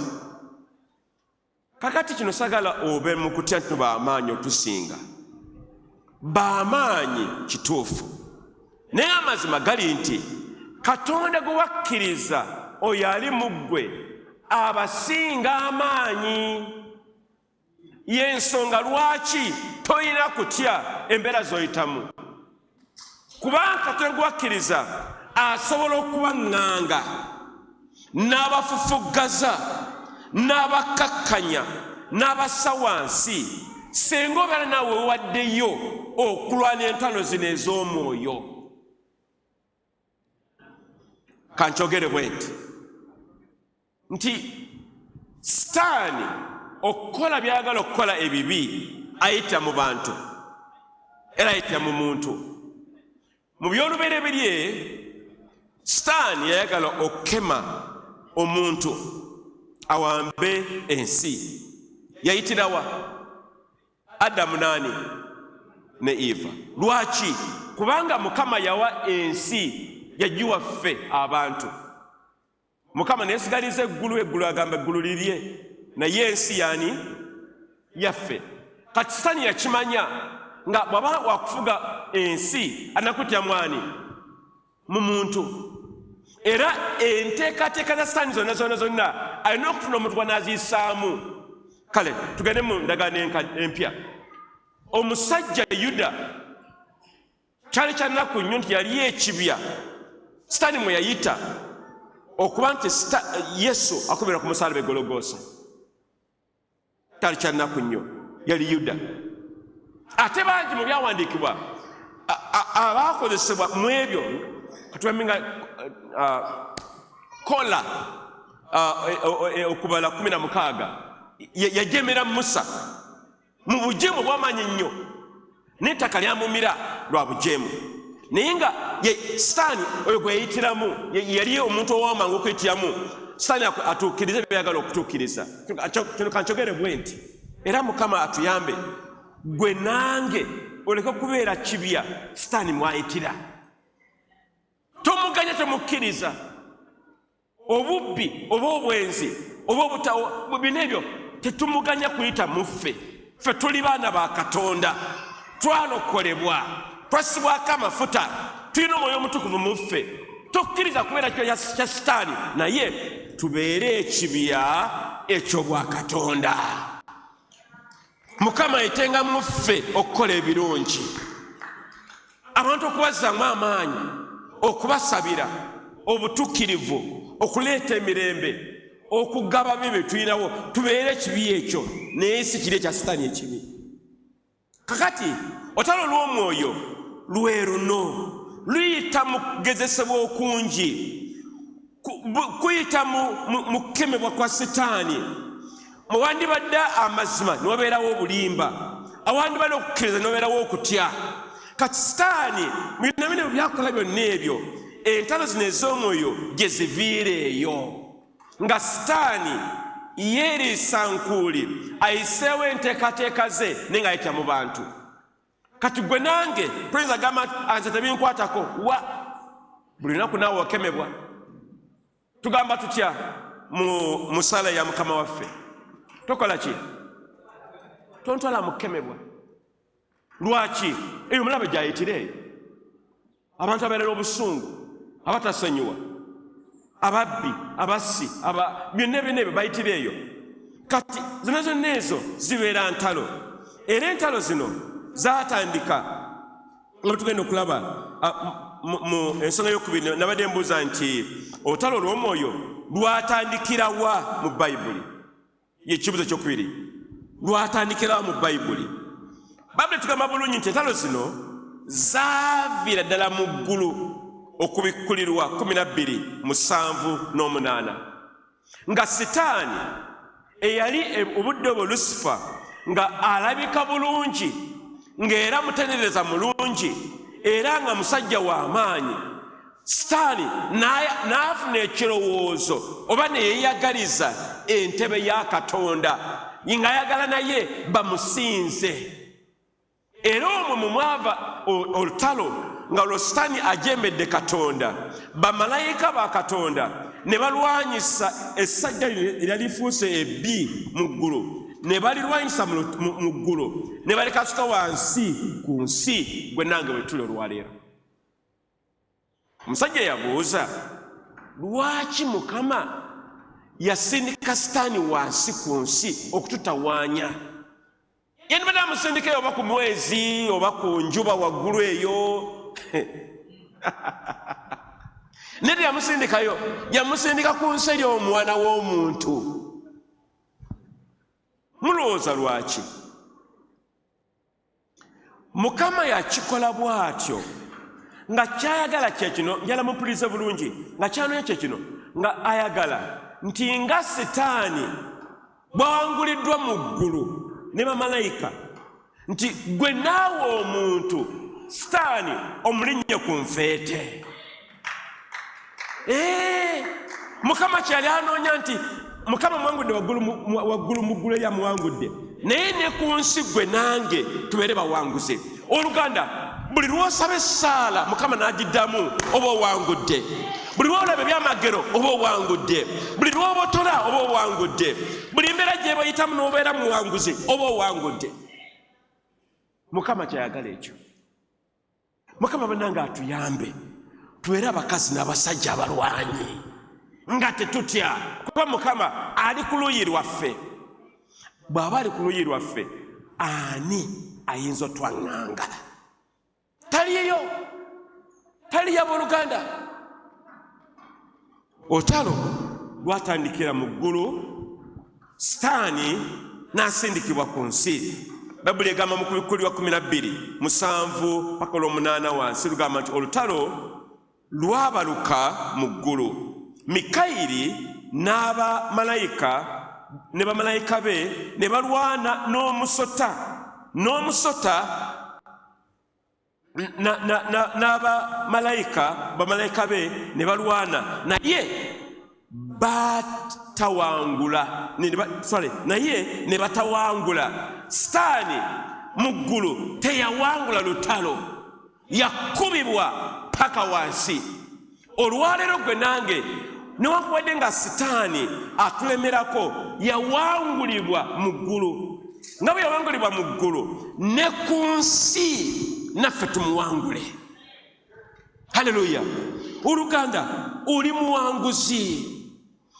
Kakati kino sagala obe mu kutya nti b'amaanyi otusinga. B'amaanyi kituufu naye amazima gali nti Katonda gwe wakkiriza oyo ali mu ggwe abasinga amaanyi. Y'ensonga lwaki toyina kutya embeera z'oyitamu, kubanga Katonda gwe wakkiriza asobola okubaŋŋanga n'abafufuggaza n'abakakkanya n'abassa wansi senga obeera naawe wewaddeyo okulwana entalo zino ez'omwoyo. Kankyogere bwe nti Sitaani okukola byagala okukola ebibi ayita mu bantu era ayita mu muntu. Mu by'olubereberye Sitaani yayagala okukema omuntu awambe ensi. Yayitirawa Adamu nani ne Eva. Lwaki? Kubanga Mukama yawa ensi yagiwa ffe abantu. Mukama nesigaliza eggulu agamba eggulu lirye naye ensi yani yaffe. Kati Sitaani yakimanya nga bw'aba wakufuga ensi anakutya mwani mu muntu. Era enteekateeka za Sitaani zonna alina okufuna omuntu gwanaziyisaamu. Kale tugende mu ndagaano empya. Omusajja Yuda kyali kya nnaku nnyo nti yali ekibya Sitaani mwe yayita okuba nti Yesu akubira ku musaalaba e Gologoosa. Kyali kya nnaku nnyo, yali Yuda. Ate bangi mu byawandiikibwa abaakozesebwa mu ebyo katubaminga Kola okubala 16 yajemera Musa mu bujeemu bw'amaanyi nnyo n'ettaka lyamumira lwa bujeemu. Naye nga Sitaani oyo gwe yayitiramu yali omuntu ow'amangu okuyitiramu Sitaani atuukirize byagala okutuukiriza. Kino kankyogere bwe nti era Mukama atuyambe gwe nange oleke kubeera kibya Sitaani mwayitira. Tomuganya, tomukkiriza. Obubbi oba obwenzi oba bino ebyo tetumuganya kuyita muffe. Ffe tuli baana ba Katonda, twalokolebwa, twasibwako amafuta, tulina omwoyo omutukuvu mu ffe. Tokkiriza kubeera kya Sitaani naye tubeere ekibya eky'obwakatonda. Mukama ayitenga mu ffe okukola ebirungi, abantu okubazzamu amaanyi, okubasabira obutuukirivu, okuleeta emirembe, okugaba bye tulinawo. Tubeere ekibi ekyo naye si kiri ekya Sitaani ekibi. Kakati otalo olw'omwoyo lwe luno luyita mu kugezesebwa okungi, kuyita mu kukemebwa kwa Sitaani. Mwandibadde amazima niwabeerawo obulimba, awandibadde okukkiriza niwabeerawo okutya. Kati Sitaani bino bino byakola byonna ebyo, entalo zino ez'omwoyo gye ziviira eyo. Nga Sitaani yeeriisa nkuuli ayiseewo enteekateeka ze naye ng'ayita mu bantu. Kati gwe nange tuyinza gamba nze tebinkwatako, wa buli lunaku naawe okemebwa. Tugamba tutya mu nsala ya Mukama waffe? Tokola ki? Tontwala mu kukemebwa. Lwaki? Eyo mulabe gyayitira eyo. Abantu abeerera obusungu, abatasonyiwa, ababbi, abassi, byonna ebyo bayitira eyo. Kati zonna ezo zibeera ntalo. Era entalo zino zaatandika nga tugenda okulaba mu ensonga y'okubiri. Nabadde mbuuza nti olutalo olw'omwoyo lwatandikira wa mu Bayibuli? Ye kibuzo kyokubiri. Lwatandikira wa mu Bayibuli? Bayibuli tugamba bulungi nti entalo zino zaavira ddala mu ggulu okubikkulirwa 12:7-8 nga Sitaani eyali obudde obwo Lusifa nga alabika bulungi ng'era mutenereza mulungi era nga musajja w'amaanyi, Sitaani n'afuna ekirowoozo oba ne yeeyagaliza entebe ya Katonda ng'ayagala naye bamusinze. Era omwo mwe mwava olutalo nga olwo Sitaani ajembedde Katonda. Bamalayika ba Katonda ne balwanyisa essajja eryalifuuse ebbi mu ggulu, ne balirwanyisa mu ggulu, ne balikasuka wansi ku nsi gwe nange bwe tuli olwaleero. Omusajja yabuuza, lwaki Mukama yasindika Sitaani wansi ku nsi okututawaanya? Yeni bana musindika oba ku mwezi oba ku njuba waggulu eyo. Nedi yamusindikayo, yamusindika ku nsi eri omwana w'omuntu. Mulowooza lwaki? Mukama yakikola bw'atyo nga kyayagala kyekino, njala mupulirize bulungi, nga kyanonya kyekino, nga ayagala nti nga Sitaani bwawanguliddwa mu ggulu ne bamalayika, nti gwe naawe omuntu Sitaani omulinnye ku nfeete. Mukama kyali anoonya nti Mukama mwangudde waggulu mu ggulu yamuwangudde, naye ne ku nsi gwe nange tubeere bawanguze. Oluganda, buli lw'osaba essaala Mukama n'agiddamu oba owangudde, buli lw'olaba ebyamagero oba owangudde, buli lw'obotola oba owangudde, buli mbeera gye bayitamu n'obeera muwanguzi oba owangudde. Mukama kyayagala ekyo. Mukama bannange atuyambe tubeere abakazi n'abasajja abalwanyi nga tetutya, kuba Mukama ali ku luuyi lwaffe. Bw'aba ali ku luuyi lwaffe, ani ayinza otwaŋŋanga? Taliyo, taliyo abooluganda. Olutalo lwatandikira mu ggulu, Sitaani n'asindikibwa ku nsi. Bayibuli egamba mu Kubikkulirwa 12:7-8 wansi lugamba nti olutalo lwabaluka mu ggulu. Mikayiri n'abamalayika ne bamalayika be ne balwana n'omusota bamalayika be ne balwana naye ne batawangula. Sitaani mu ggulu teyawangula lutalo, yakubibwa paka wansi. Olwaleero gwe nange newankubadde nga Sitaani atulemerako, yawangulibwa mu ggulu. Nga bwe yawangulibwa mu ggulu, ne ku nsi naffe tumuwangule. Haleluya! Oluganda, oli muwanguzi.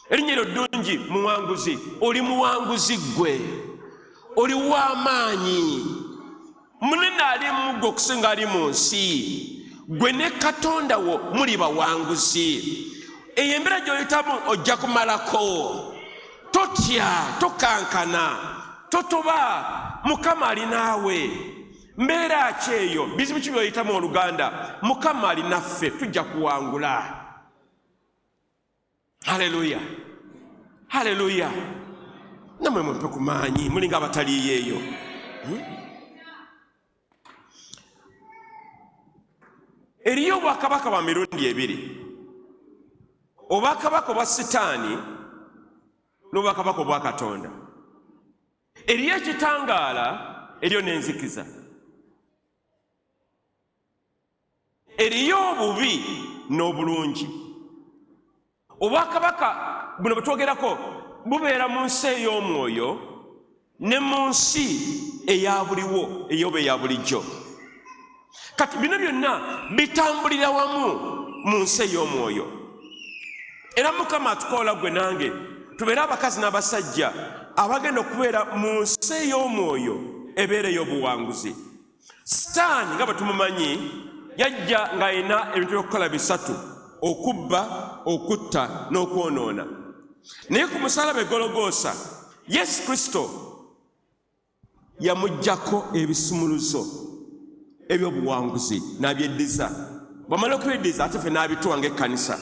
Erinnya lyo ddungi, muwanguzi. Oli muwanguzi gwe, oli w'amaanyi. Munene ali mu ggwe okusinga ali mu nsi. Gwe ne Katonda wo muli bawanguzi. Eyo embeera gy'oyitamu ojja kumalako. Totya, tokankana, totoba. Mukama ali naawe. Mbeera ki eyo, bizibu ki by'oyitamu oluganda, Mukama ali naffe, tujja kuwangula. Haleluya, haleluya. Namwe mumpe ku maanyi, mulinga abataliyo eyo. Eriyo obwakabaka bwa mirundi ebiri. Obwakabaka obwa Sitaani n'obwakabaka obwa Katonda. Eriyo ekitangaala, eriyo n'enzikiza. Eriyo obubi n'obulungi. Obwakabaka buno bwetwogerako bubeera mu nsi ey'omwoyo ne mu nsi eyabuliwo eyoba eya bulijjo. Kati bino byonna bitambulira wamu mu nsi ey'omwoyo. Era Mukama atukoola gwe nange tubeere abakazi n'abasajja abagenda okubeera mu nsi ey'omwoyo ebeera ey'obuwanguzi. Sitaani nga bwe tumumanyi yajja ng'alina ebintu by'okukola bisatu: okubba, okutta n'okwonoona. Naye ku musaalaba e Gologoosa, Yesu Kristo yamuggyako ebisumuluzo ebyobuwanguzi n'abyeddiza. Bw'amala okubyeddiza ate ffe n'abituwa ng'ekkanisa.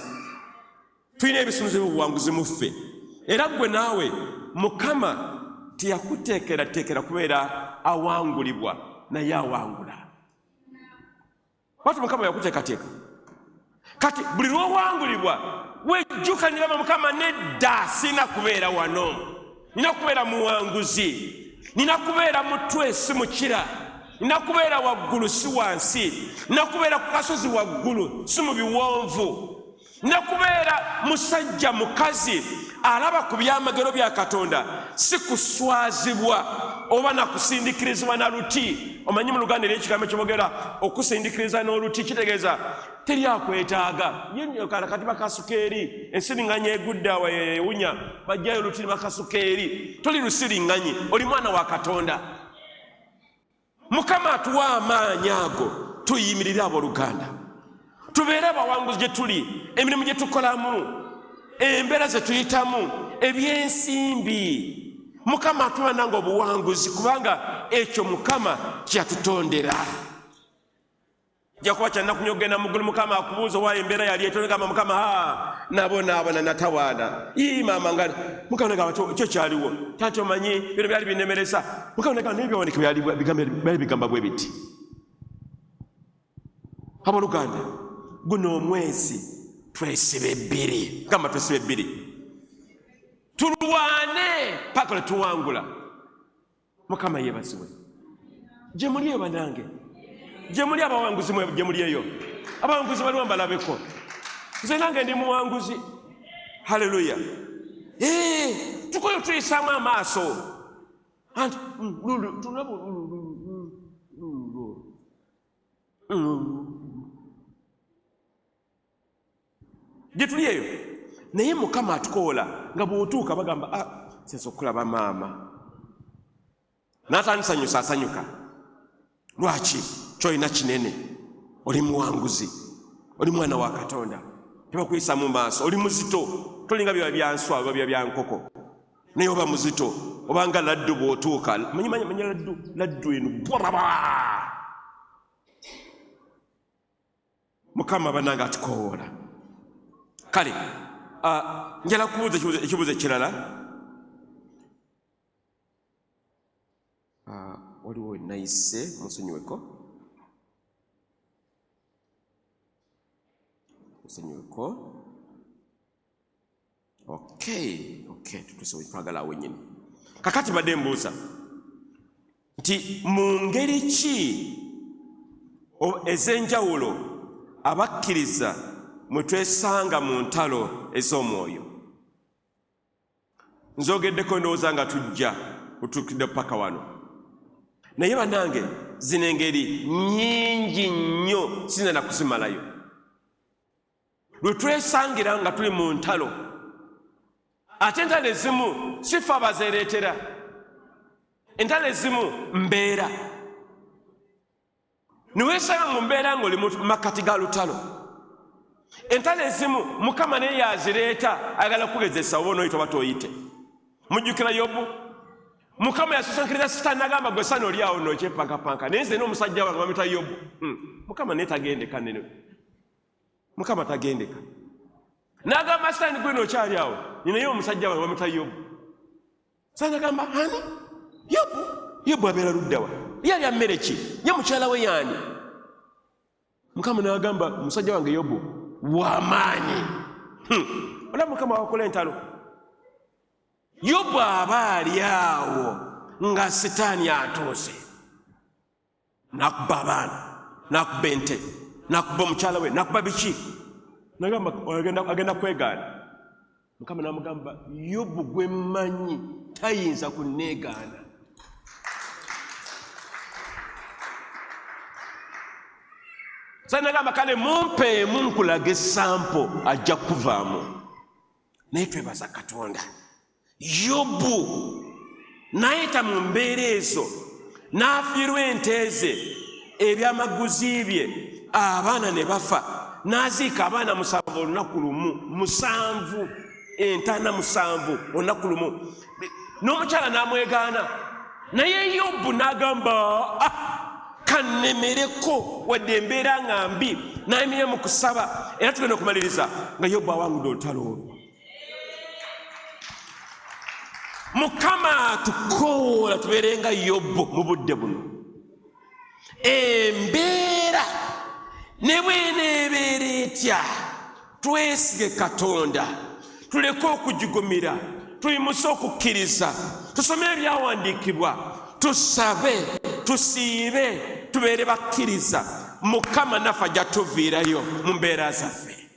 Tulina ebisumuluzo by'obuwanguzi mu ffe. Era gwe naawe Mukama teyakuteekerateekera kubeera awangulibwa naye awangula. Lwaki Mukama yakuteekateeka? Kati buli lw'owangulibwa wejjukanira Mukama, nedda sina kubeera wano, nina kubeera muwanguzi, nina kubeera mutwe si mukira, nina kubeera waggulu si wansi, nina kubeera ku kasozi waggulu si mu biwonvu, nina kubeera musajja mukazi alaba ku byamagero bya Katonda si kuswazibwa oba nakusindikirizibwa na luti. Omanyi mu Luganda era ekigambo kyebogera okusindikiriza n'oluti kitegeeza teri akwetaaga. Kati bakasukeeri ensiriŋŋanyi egudde awo ewunya bajjayo oluti bakasukeeri. Toli lusiriŋŋanyi, oli mwana wa Katonda. Mukama atuwa amaanyi ago tuyimirire abooluganda, tubeere abawanguzi gye tuli, emirimu gye tukolamu, embeera ze tuyitamu, ebyensimbi. Mukama atuwa nange obuwanguzi kubanga ekyo Mukama kyatutondera. Jakuba kyanaku nnyo okugenda muggulu Mukama akubuuza owa embeera yali etondegamba Mukama nabonaabona natawaana maama nga Mukama negamba kyo kyaliwo taati omanyi bino byali binemeresa. Mukama negamba naye byawanike byali bigamba bwe biti. Abooluganda, guno omwezi twesibe bbiri, gamba twesibe bbiri, tulwane paka letuwangula. Mukama yeebazibwe. Gye muli eyo banange, gye muli abawanguzi mwe, gye muli eyo abawanguzi baliwo mbalabeko. Nze nange ndi muwanguzi. Haleluya. Tukoyo tuyisaamu amaaso anti gye tuli eyo, naye Mukama atukoola nga bw'otuuka bagamba senza okulaba maama n'atanisanyusa asanyuka. Lwaki? Kyolina kinene, oli muwanguzi, oli mwana wa Katonda, tebakuyisa mu maaso, oli muzito. Tolinga biba byanswa oba biba byankoko, naye oba muzito, obanga laddu bw'otuuka. Manyi laddu eno bwababa. Mukama bananga atukoola. Kale njala kubuuza ekibuuzo ekirala. Waliwo nayise musonyiweko. Okay, tutuse twagala wenyini. Kakati badde mbuuza nti mu ngeri ki ez'enjawulo abakkiriza mwe twesanga mu ntalo ez'omwoyo. Nzogeddeko ndowooza nga tujja utuukidde paka wano, naye bannange zino engeri nnyingi nnyo sinza na kuzimalayo. Lwe twesangira nga tuli mu ntalo, ate entalo ezimu sifa bazeereetera, entalo ezimu mbeera. Niweesanga mu mbeera ng'oli mu makkati ga lutalo. Entalo ezimu Mukama naye yazireeta ayagala kugezesa oba onooyita oba tooyite. Mujjukira Yobu? Mukama yasusankiriza Sitaani n'agamba gwe sano oli awo nookyepankapanka, naye nze n'omusajja wange bamwita Yobu. Mukama naye tagendeka nene. Mukama tagendeka. N'agamba Sitaani gwe nookyali awo, ninaye omusajja wange bamwita Yobu. Sitaani agamba ani? Yobu? Yobu abeera luddawa? Yali mmere ki? Ye mukyala we yaani? Mukama n'agamba omusajja wange Yobu w'amaanyi. Olaba Mukama wakola entalo. Yobu aba ali awo nga Sitaani atuuse, nakuba abaana, nakuba ente, nakuba omukyala we, nakuba biki, nagamba agenda kwegaana. Mukama n'amugamba Yobu gwe mmanyi tayinza kunneegaana. Nagamba kale mumpeemu nkulaga essampo ajja kuvaamu. Naye twebaza Katonda. Yobu n'ayita mu mbeera ezo, n'afiirwa ente ze, ebyamaguzi bye, abaana ne bafa, n'aziika abaana 7 olunaku lumu, 7, entaana 7 olunaku lumu. N'omukyala n'amwegaana, naye Yobu n'agamba kannemereko wadde embeera nga mbi nayimira mu kusaba. Era tugenda okumaliriza nga Yobu awangudde olutalo olwo. Mukama tukoola tubeere nga Yobu mu budde buno. Embeera ne bw'eneebeera etya, twesige Katonda, tuleke okugigumira, tuyimuse okukkiriza, tusome ebyawandiikibwa, tusabe, tusiibe, tubeere bakkiriza. Mukama naffe ajja tuviirayo mu mbeera zaffe.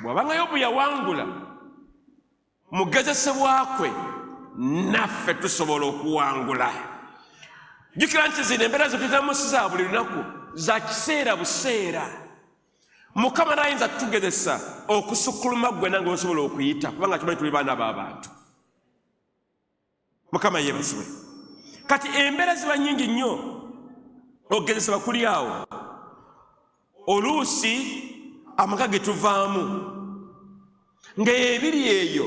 Bw'abanga Yobu yawangula mugezesebwa kwe, naffe tusobola okuwangula. Jjukira nti zino embeera ze tuyitamu si za buli lunaku, za kiseera buseera. Mukama n'ayinza kutugezesa okusukkuluma gwe nange osobola okuyita, kubanga kimanyi tuli baana b'abantu. Mukama yeebazibwe. Kati embeera ziba nnyingi nnyo, okugezesebwa kuli awo. Oluusi amaka ge tuvaamu ng'ebiri eyo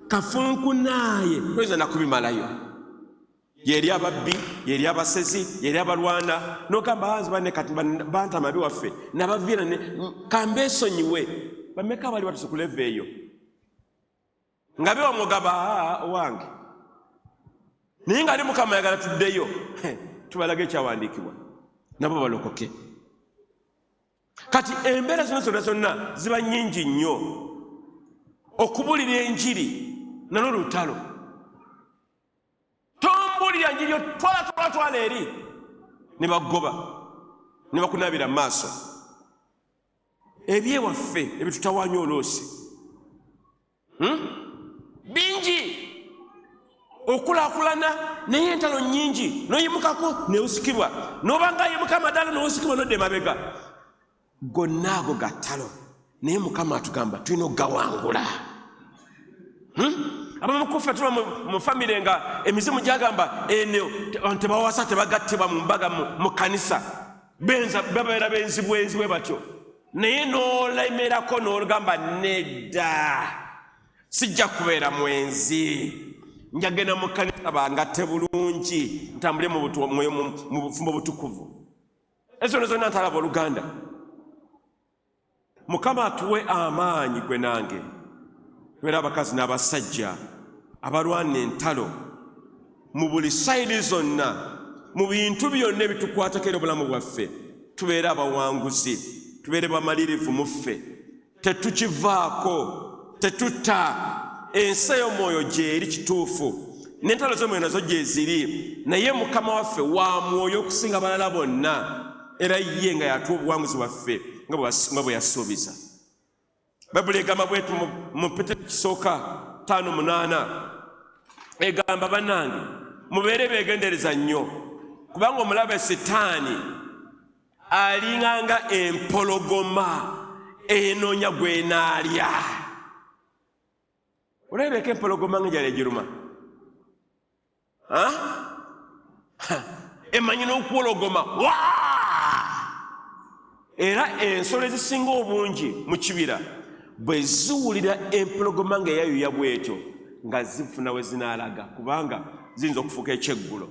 kafunkunaaye toyinza nakubimalayo. Yeri ababbi, yeri abasezi, yeri abalwana, n'ogamba banzi banne kati bantama biwaffe nabaviira kambeesonyiwe. Bameka bali batusukuleva eyo nga bewamugamba owange naye nga ali Mukama ayagala tuddeyo, tubalaga ekyawandiikibwa nabo balokoke. Kati embeera zonna ziba nnyingi nnyo. Okubulira enjiri nalwo lutalo. Tombulira njiri twala eri ne bagoba ne bakunabira mu maaso. Ebyewaffe ebitutawaanya oloosi bingi. Okulaakulana naye entalo nnyingi, n'oyimukako neusikibwa, n'obanga ayimuka amadala n'osikibwa n'odda emabega. Gonna ago gattalo, naye Mukama atugamba tulina okugawangula. Abamukufa tuba mu famire nga emizimu gyagamba eno tebawasa tebagattibwa mu mbaga mu kanisa, babeera benzibwe batyo. Naye n'olemerako n'olugamba nedda, sijja kubeera mwenzi, njagenda mu kanisa bangatte bulungi, ntambule mu bufumbo butukuvu. Ezo zonna ntalaba Oluganda. Mukama atuwe amaanyi gwe nange, tubeera abakazi n'abasajja abalwana entalo mu buli sayidi zonna, mu bintu byonna ebitukwatako era obulamu bwaffe. Tubeere abawanguzi, tubeere bamalirivu mu ffe, tetukivaako, tetutta. Ensi ey'omwoyo gyeri kituufu, n'entalo z'omwoyo nazo gyeziri, naye Mukama waffe wa mwoyo okusinga abalala bonna, era ye nga yatuwa obuwanguzi bwaffe nga bwe yasuubiza. Bayibuli egamba bwetu mu Petero kisooka 5:8 egamba, bannange mubeere beegendereza nnyo, kubanga omulabe Setaani alinganga empologoma enoonya gwenaalya. Olabeko empologoma nga gyali egiruma, emanyi n'okwologoma. Era ensolo ezisinga obungi mu kibira bwe ziwulira empologoma nga eyayuya bwetyo nga zifuna we zinaalaga, kubanga ziyinza okufuuka ekyeggulo.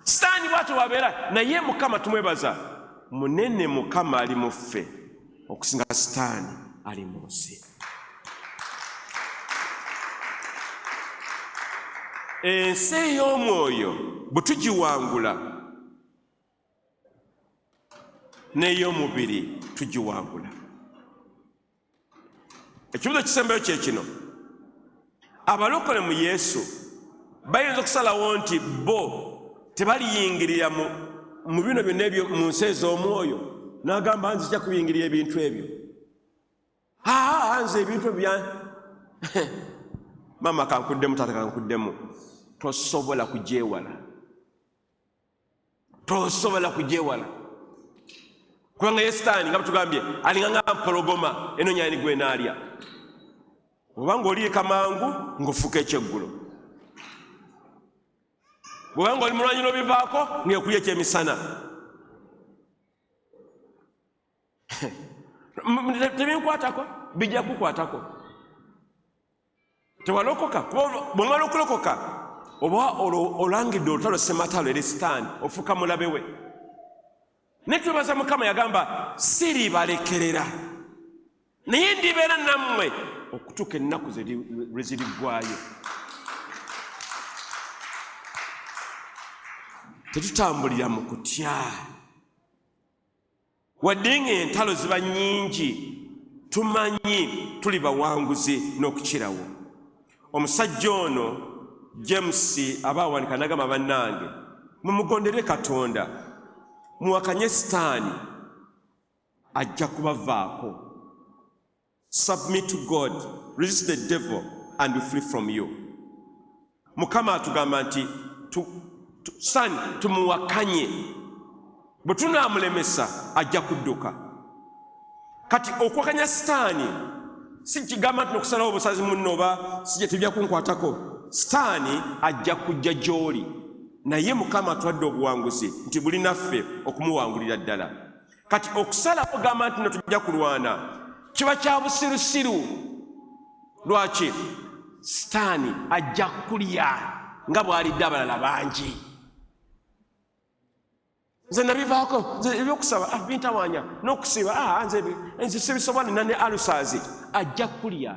Sitaani bw'atyo wabeera, naye Mukama tumwebaza. Munene Mukama ali mu ffe okusinga Sitaani ali mu nsi. Ensi ey'omwoyo bwe tugiwangula, n'ey'omubiri tugiwangula. Ekibuzo kisembayo kye kino: abalokole mu Yesu bayinza okusalawo nti bo tebaliyingirira mu bino byonna ebyo mu nsi ez'omwoyo, n'agamba nzija kuyingirira ebintu ebyo. Nze ebintu bya mama kankuddemu, taata kankuddemu. Tosobola kugyewala, tosobola kugyewala, kubanga ye Sitaani nga batugambye alinganga mpologoma enoonya ani gwenaalya. Bw'obanga oliika mangu ng'ofuuka ekyeggulo, bw'obanga oli mulwanyi n'obivaako ng'ekulya ekyemisana. Tebinkwatako, bijja kukwatako. tewalokoka. Bw'omala okulokoka oba olangidde olutalo ssematalo eri Sitaani, ofuuka mulabe we. Ne twebaza Mukama yagamba siribalekerera naye ndibeera nammwe okutuuka ennaku lwe ziriggwaayo. Tetutambulira mu kutya wadde ng'entalo ziba nnyingi, tumanyi tuli bawanguzi n'okukirawo. Omusajja ono James aba awanika n'agamba bannange, mumugondere Katonda, muwakanye Sitaani, ajja kubavaako. Submit to God, resist the devil and will flee from you. Mukama atugamba nti Sitaani tumuwakanye, bwe tunaamulemesa ajja kudduka. Kati okuwakanya Sitaani si kigamba nti nokusalawo obusazi munno oba si gye tujja kunkwatako. Sitaani ajja kujja gy'oli, naye Mukama atwadde obuwanguzi nti buli naffe okumuwangulira ddala. Kati okusalawo gamba nti tujja kulwana kiba kya busirusiru. Lwaki? Sitaani ajja kulya nga bw'alidde abalala bangi. Nze nabivaako, nze ebyokusaba bintawaanya n'okusiba nze sibisobola nane alusaazi. Ajja kulya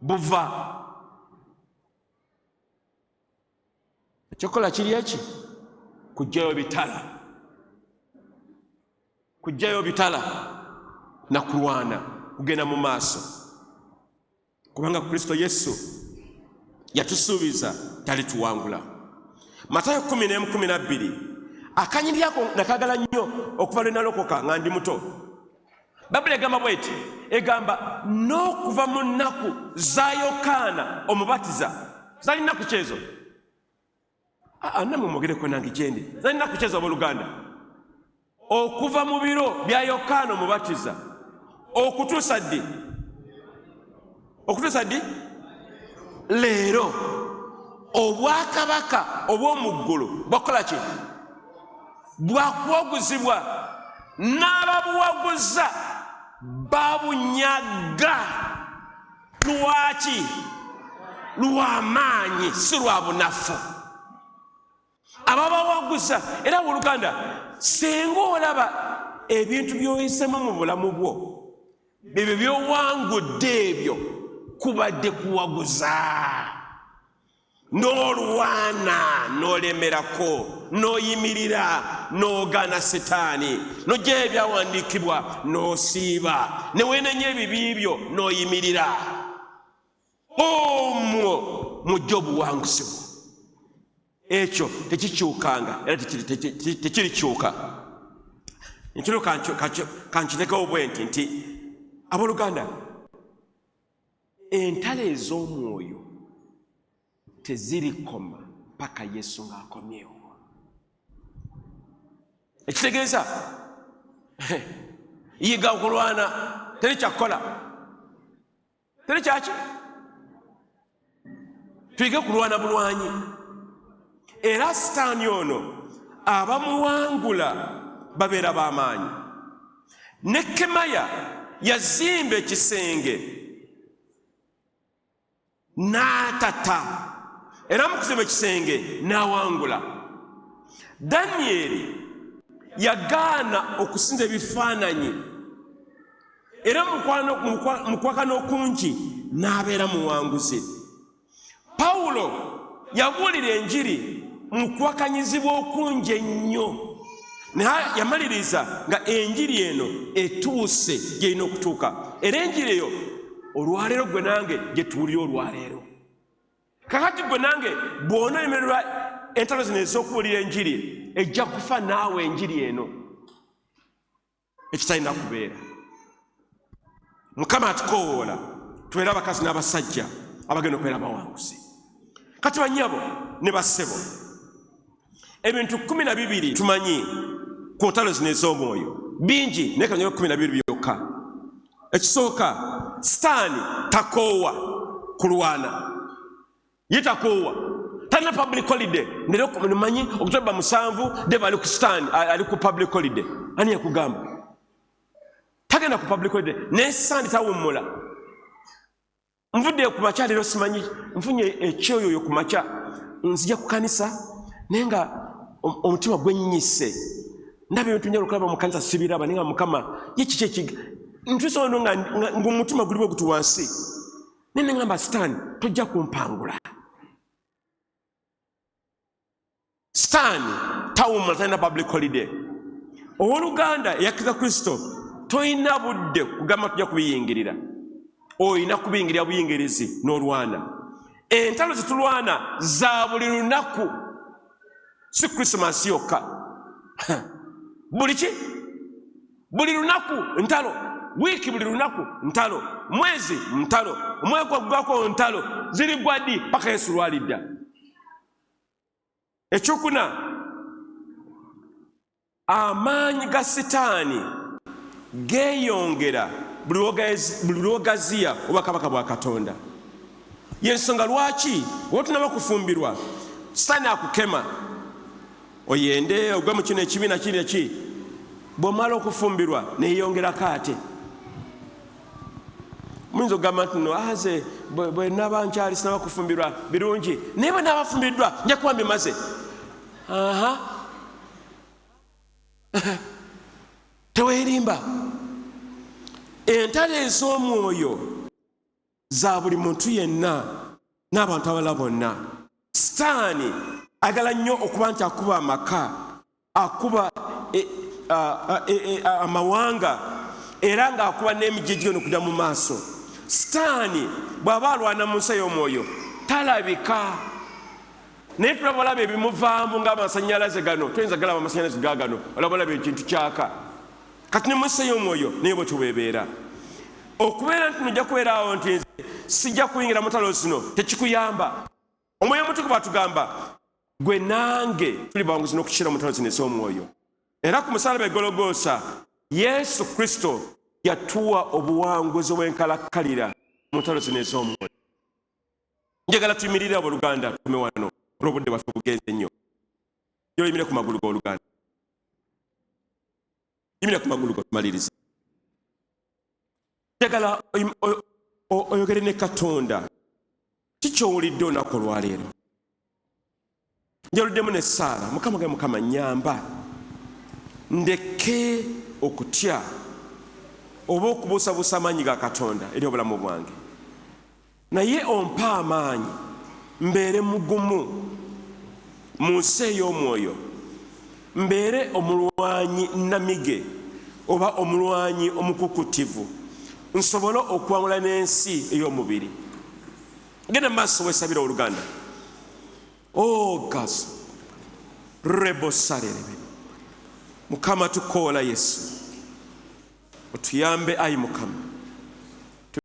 buva. Ekyokola kiri eki? Kujjayo bitala, kujjayo bitala na kulwana, kugenda mu maaso, kubanga Kristo Yesu yatusuubiza talituwangula. Matayo 10:12 akanyiri ako nakagala nnyo okuva lwe nalokoka nga ndi muto. Bayibuli egamba bweti, egamba n'okuva mu nnaku za Yokaana omubatiza zali nnaku kyezo. Namwe mwogereko nange gyendi, zali nnaku kyezo abooluganda. Okuva mu biro bya Yokaana omubatiza okutuusa ddi? Okutuusa ddi? Leero obwakabaka obw'omu ggulu bwakola ki? Bwakuwaguzibwa, n'ababuwaguza babunyaga. Lwaki? Lw'amaanyi, si lwa bunafu. Ababawaguza, era oluganda, singa olaba ebintu by'oyisemu mu bulamu bwo bibyo by'owangudde, ebyo kubadde kuwaguza. N'olwana n'olemerako, n'oyimirira n'ogaana Sitaani, n'ojja ebyawandiikibwa n'osiiba, ne weenenya ebibi byo n'oyimirira. Omwo mujja obuwanguzi bwo. Ekyo tekikyukanga era tekirikyuka. Ekiro kankitekewo bwenti nti abooluganda, entalo ez'omwoyo tezirikoma paka Yesu ng'akomyewo. Ekitegeeza yiga okulwana, teri kyakukola, teri kyaki. Tuyige kulwana bulwanyi. Era Sitaani ono abamuwangula babeera b'amaanyi. Nekemaya yazimba ekisenge n'atata, era mu kuzimba ekisenge n'awangula. Danyeri yagaana okusinza ebifaananyi, era mu kwakana okungi n'abeera muwanguzi. Pawulo yabuulira enjiri mu kwakanyizibwa okungi ennyo, naye yamaliriza nga enjiri eno etuuse gy'erina okutuuka. Era enjiri eyo olwaleero gwe nange gye tuwulira olwaleero. Kakati gwe nange bw'onoolemererwa entalo zino ez'okuwulira enjiri, ejja kufa naawe enjiri eno, ekitalina kubeera. Mukama atukoowoola tubeere abakazi n'abasajja abagenda okubeera abawanguzi. Kati bannyabo ne bassebo, ebintu 12 tumanyi ku ntalo zino ez'omwoyo, bingi naye kanyero 12 byokka. Ekisooka, Sitaani takoowa kulwana. Ye takoowa, talina public holiday. Nemanyi Oktoba 7 Deva ali ku Sitaani, ali ku public holiday. Ani yakugamba? Tagenda ku public holiday, naye Sitaani tawummula. nvudde ku makya leero simanyi nfunye ekyoyo ku makya nzija ku kanisa naye nga omutima gwennyise ndaba ebintu njala okulaba mu kanisa sibiraba naye nga Mukama ye kiki ekiga ntuse ono ng'omutima guli bwe guti wansi naye ne ngamba Sitaani tojja kumpangula. Sitaani tawumula, talina public holiday. Owooluganda eyakkiriza Kristo toyina budde kugamba tujja kubiyingirira, oyina kubiyingirira buyingirizi n'olwana. Entalo zetulwana za buli lunaku, si Krismasi yokka. Buli ki? Buli lunaku ntalo, wiiki buli lunaku ntalo, mwezi ntalo, omwezi ogwako ntalo, ziri gwadi paka Yesu lwalidda. Ekyokuna, amaanyi ga Sitaani geeyongera buli lwogaziya oba kabaka bwa Katonda. Yensonga lwaki wotunaba kufumbirwa Sitaani akukema oyende ogwe mu kino ekibiina kiri eki, bw'omala okufumbirwa neeyongerako ate. Muyinza okugamba nti no aze bwe naba nkyali sinaba kufumbirwa birungi, naye bwe naba fumbiddwa nja kuba mbimaze. Teweerimba. Entalo ez'omwoyo za buli muntu yenna n'abantu abalala bonna. Sitaani agala nnyo okuba nti akuba amaka, akuba amawanga, era ng'akuba n'emijiji okujja mu maaso. Sitaani bw'aba alwana mu nsi ey'omwoyo talabika, naye tulaba olaba ebimuvaamu ng'amasannyalaze gano, toyinza galaba amasannyalaze gaagano, olaba olaba ekintu kyaka. Kati ne mu nsi ey'omwoyo naye bwe tubeebeera. Okubeera nti nojja kubeeraawo nti nze sijja kuyingira mu ntalo zino tekikuyamba. Omwoyo Omutukuvu atugamba gwe nange tuli bawanguzi n'okukira mu ntalo zino ez'omwoyo. Era ku musalaba e Gologoosa Yesu Kristo yatuwa obuwanguzi obw'enkalakkalira mu ntalo zino ez'omwoyo. Njagala tuyimirire abooluganda tume wano olw'obudde bwaffe bugenze nnyo. Yimire ku magulu g'oluganda. Yimire ku magulu go tumaliriza. Njagala oyogere ne Katonda kiki owulidde olunaku olwaleero. Njaluddemu ne Saara, Mukama ge Mukama nnyamba ndeke okutya oba okubuusabuusa amaanyi ga Katonda eri obulamu bwange, naye ompa amaanyi mbeere mugumu mu nsi ey'omwoyo, mbeere omulwanyi namige oba omulwanyi omukukutivu, nsobole okuwangula n'ensi ey'omubiri. Genda maaso weesabira oluganda. Gaso rebo salelebe. Mukama tukoola Yesu otuyambe ayi Mukama